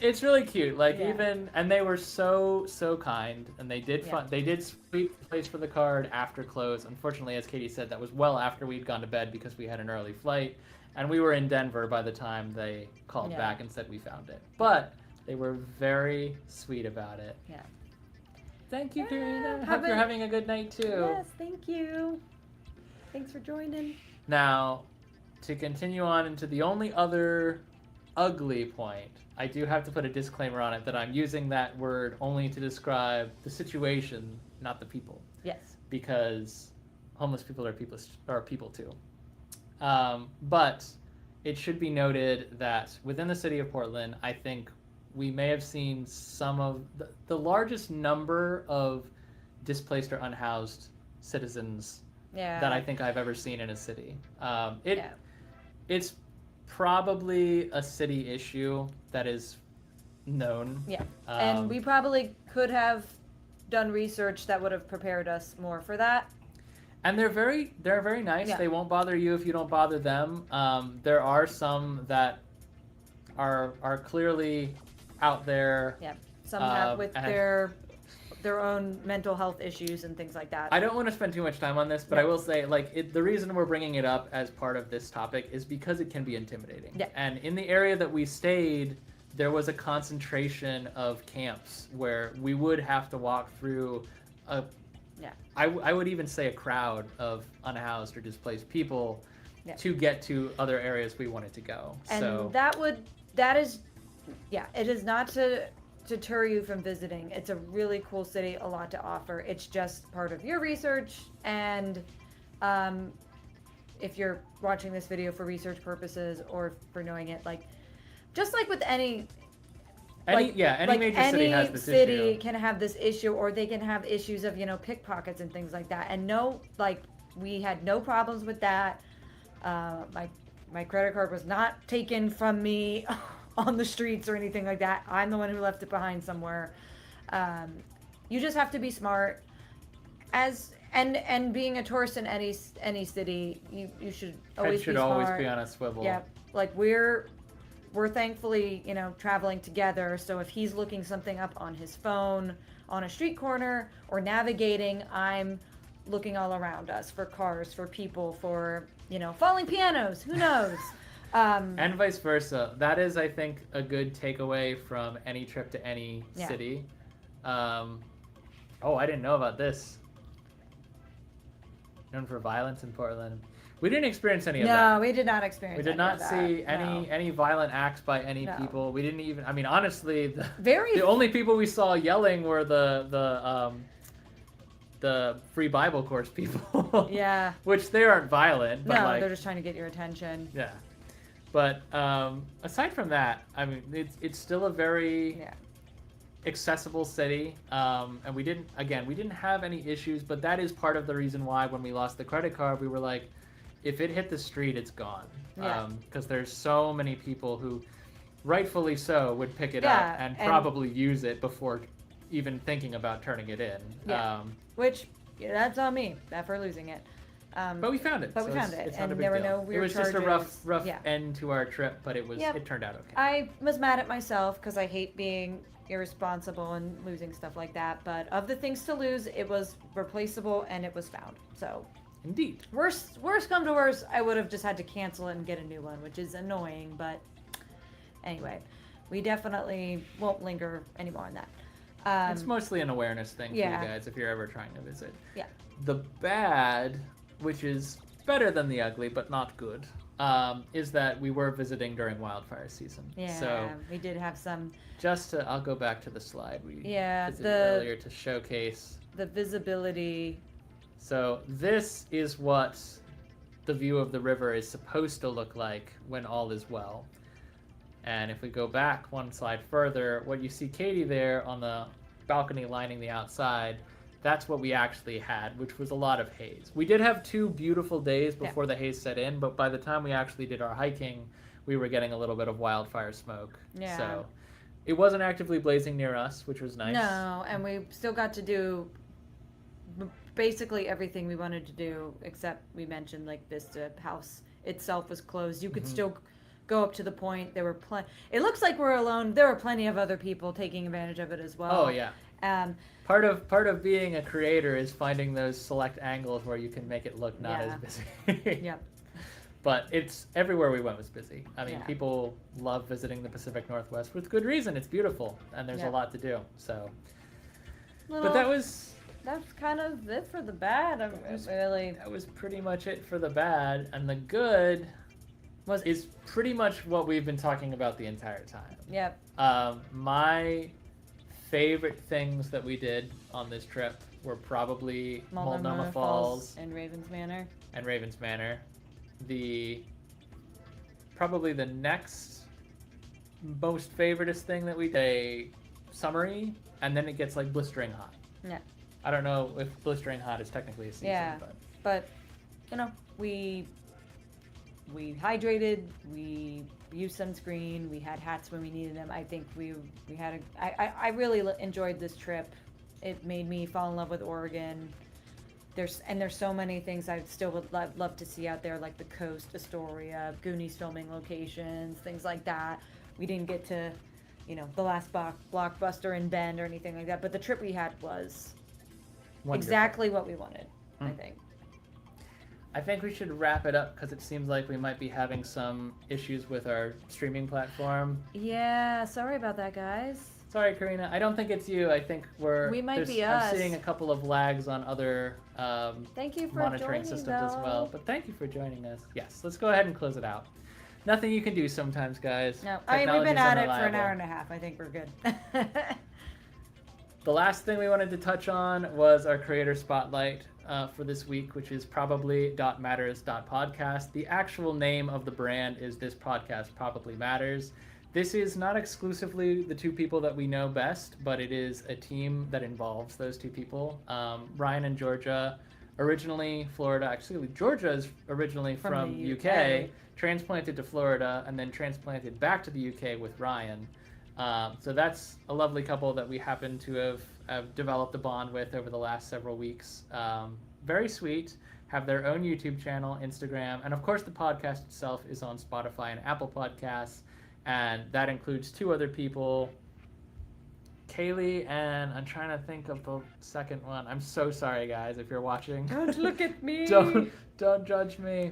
It's really cute. Like even, and they were so kind, and they did they did sweep the place for the card after close. Unfortunately, as Katie said, that was well after we'd gone to bed because we had an early flight, and we were in Denver by the time they called back and said we found it. But they were very sweet about it. Yeah. Thank you, Karina. Hope you're having a good night too. Yes, thank you. Thanks for joining. Now, to continue on into the only other ugly point, I do have to put a disclaimer on it that I'm using that word only to describe the situation, not the people. Yes. Because homeless people are people too. But it should be noted that within the city of Portland, I think we may have seen some of the largest number of displaced or unhoused citizens that I think I've ever seen in a city. It's probably a city issue that is known. Yeah, and we probably could have done research that would have prepared us more for that. And they're very nice. Yeah. They won't bother you if you don't bother them. There are some that are clearly out there. Yeah, some have with their own mental health issues and things like that. I don't want to spend too much time on this, but I will say, the reason we're bringing it up as part of this topic is because it can be intimidating. Yeah. And in the area that we stayed, there was a concentration of camps where we would have to walk through I would even say a crowd of unhoused or displaced people to get to other areas we wanted to go. And it is not to deter you from visiting. It's a really cool city, a lot to offer. It's just part of your research, and if you're watching this video for research purposes or for knowing it, just like with any major city has this issue. Any city can have this issue, or they can have issues of pickpockets and things like that. And we had no problems with that. My credit card was not taken from me on the streets or anything like that. I'm the one who left it behind somewhere. You just have to be smart. And being a tourist in any city, you should always be smart. Always be on a swivel. Yeah, we're thankfully traveling together. So if he's looking something up on his phone on a street corner or navigating, I'm looking all around us for cars, for people, for falling pianos. Who knows? And vice versa. That is, I think, a good takeaway from any trip to any city. I didn't know about this. Known for violence in Portland. We didn't experience any of that. No, we did not experience any of that. We did not see any violent acts by any people. We didn't even, honestly, the only people we saw yelling were the the free Bible course people. Yeah. Which they aren't violent, but No, like, they're just trying to get your attention. yeah. But aside from that, I mean, it's still a very accessible city, and we didn't have any issues. But that is part of the reason why when we lost the credit card, we were like, if it hit the street, it's gone. Because there's so many people who, rightfully so, would pick it up and probably use it before even thinking about turning it in. Which, that's on me for losing it. But we found it. But we found it, and there were no weird charges. It was just a rough end to our trip, but it turned out okay. I was mad at myself because I hate being irresponsible and losing stuff like that. But of the things to lose, it was replaceable and it was found. So indeed, worst come to worst, I would have just had to cancel it and get a new one, which is annoying. But anyway, we definitely won't linger anymore on that. It's mostly an awareness thing for you guys if you're ever trying to visit. Yeah. The bad, which is better than the ugly but not good, is that we were visiting during wildfire season. Yeah, so we did have some. I'll go back to the slide we visited earlier to showcase the visibility. So this is what the view of the river is supposed to look like when all is well. And if we go back one slide further, what you see Katie there on the balcony lining the outside, that's what we actually had, which was a lot of haze. We did have 2 beautiful days before the haze set in, but by the time we actually did our hiking, we were getting a little bit of wildfire smoke. Yeah. So it wasn't actively blazing near us, which was nice. No, and we still got to do basically everything we wanted to do, except we mentioned like Vista House itself was closed. You could still go up to the point. There were it looks like we're alone. There were plenty of other people taking advantage of it as well. Oh yeah. Part of being a creator is finding those select angles where you can make it look not as busy. Yep. But it's everywhere we went was busy. I mean, people love visiting the Pacific Northwest with good reason. It's beautiful and there's a lot to do. So, but that's kind of it for the bad. That was pretty much it for the bad, and the good is pretty much what we've been talking about the entire time. Yep. My favorite things that we did on this trip were probably Multnomah Falls and Ravens Manor. Probably the next most favoriteest thing that we did, a summary, and then it gets like blistering hot. Yeah. I don't know if blistering hot is technically a season, but you know, we hydrated, we used sunscreen, we had hats when we needed them. I think I really enjoyed this trip. It made me fall in love with Oregon. There's so many things I still would love to see out there, like the coast, Astoria, Goonies filming locations, things like that. We didn't get to, the last blockbuster in Bend or anything like that, but the trip we had was wonderful. Exactly what we wanted, I think. I think we should wrap it up because it seems like we might be having some issues with our streaming platform. Yeah, sorry about that, guys. Sorry, Karina. I don't think it's you. I think we might be us. I'm seeing a couple of lags on other thank you for monitoring systems as well. But thank you for joining us. Yes, let's go ahead and close it out. Nothing you can do sometimes, guys. No, I mean, we've been at it for an hour and a half. I think we're good. The last thing we wanted to touch on was our creator spotlight for this week, which is probably .matters.podcast. The actual name of the brand is This Podcast Probably Matters. This is not exclusively the 2 people that we know best, but it is a team that involves those 2 people. Ryan and Georgia, originally Florida. Actually, Georgia is originally from the UK, transplanted to Florida, and then transplanted back to the UK with Ryan. So that's a lovely couple that we happen to have developed a bond with over the last several weeks. Very sweet, have their own YouTube channel, Instagram, and of course the podcast itself is on Spotify and Apple Podcasts, and that includes 2 other people, Kaylee, and I'm trying to think of the second one. I'm so sorry, guys, if you're watching. Don't look at me. Don't judge me.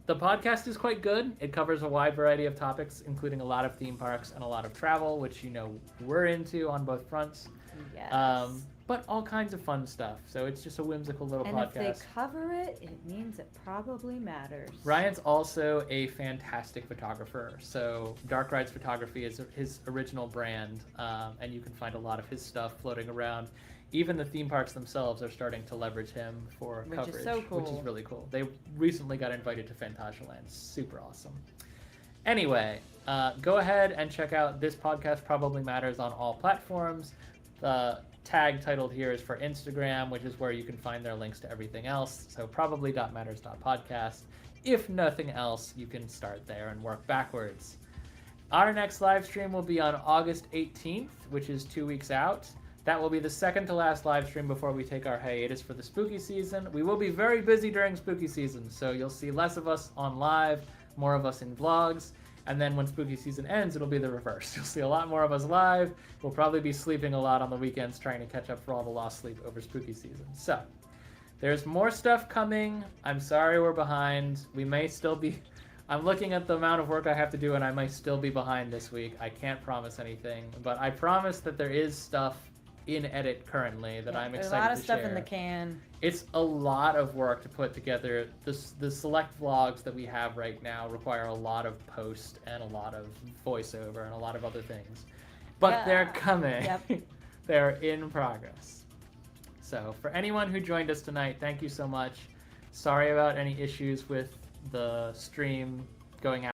The podcast is quite good. It covers a wide variety of topics, including a lot of theme parks and a lot of travel, which we're into on both fronts. Yes. but all kinds of fun stuff. So it's just a whimsical little And podcast. if they cover it, it means it probably matters. Ryan's also a fantastic photographer. So Dark Rides Photography is his original brand, and you can find a lot of his stuff floating around. Even the theme parks themselves are starting to leverage him for Which is coverage, so cool. which is really cool. They recently got invited to Phantasialand. Super awesome. Anyway, go ahead and check out This Podcast Probably Matters on all platforms. The tag titled here is for Instagram, which is where you can find their links to everything else. So probably.matters.podcast. If nothing else, you can start there and work backwards. Our next live stream will be on August 18th, which is 2 weeks out. That will be the second to last live stream before we take our hiatus for the spooky season. We will be very busy during spooky season, so you'll see less of us on live, more of us in vlogs, and then when spooky season ends, it'll be the reverse. You'll see a lot more of us live. We'll probably be sleeping a lot on the weekends trying to catch up for all the lost sleep over spooky season. So, there's more stuff coming. I'm sorry we're behind. We may still be... I'm looking at the amount of work I have to do, and I might still be behind this week. I can't promise anything, but I promise that there is stuff in edit currently that I'm excited to share. There's a lot of stuff in the can. It's a lot of work to put together. The select vlogs that we have right now require a lot of post and a lot of voiceover and a lot of other things. But they're coming. Yep. They're in progress. So for anyone who joined us tonight, thank you so much. Sorry about any issues with the stream going out.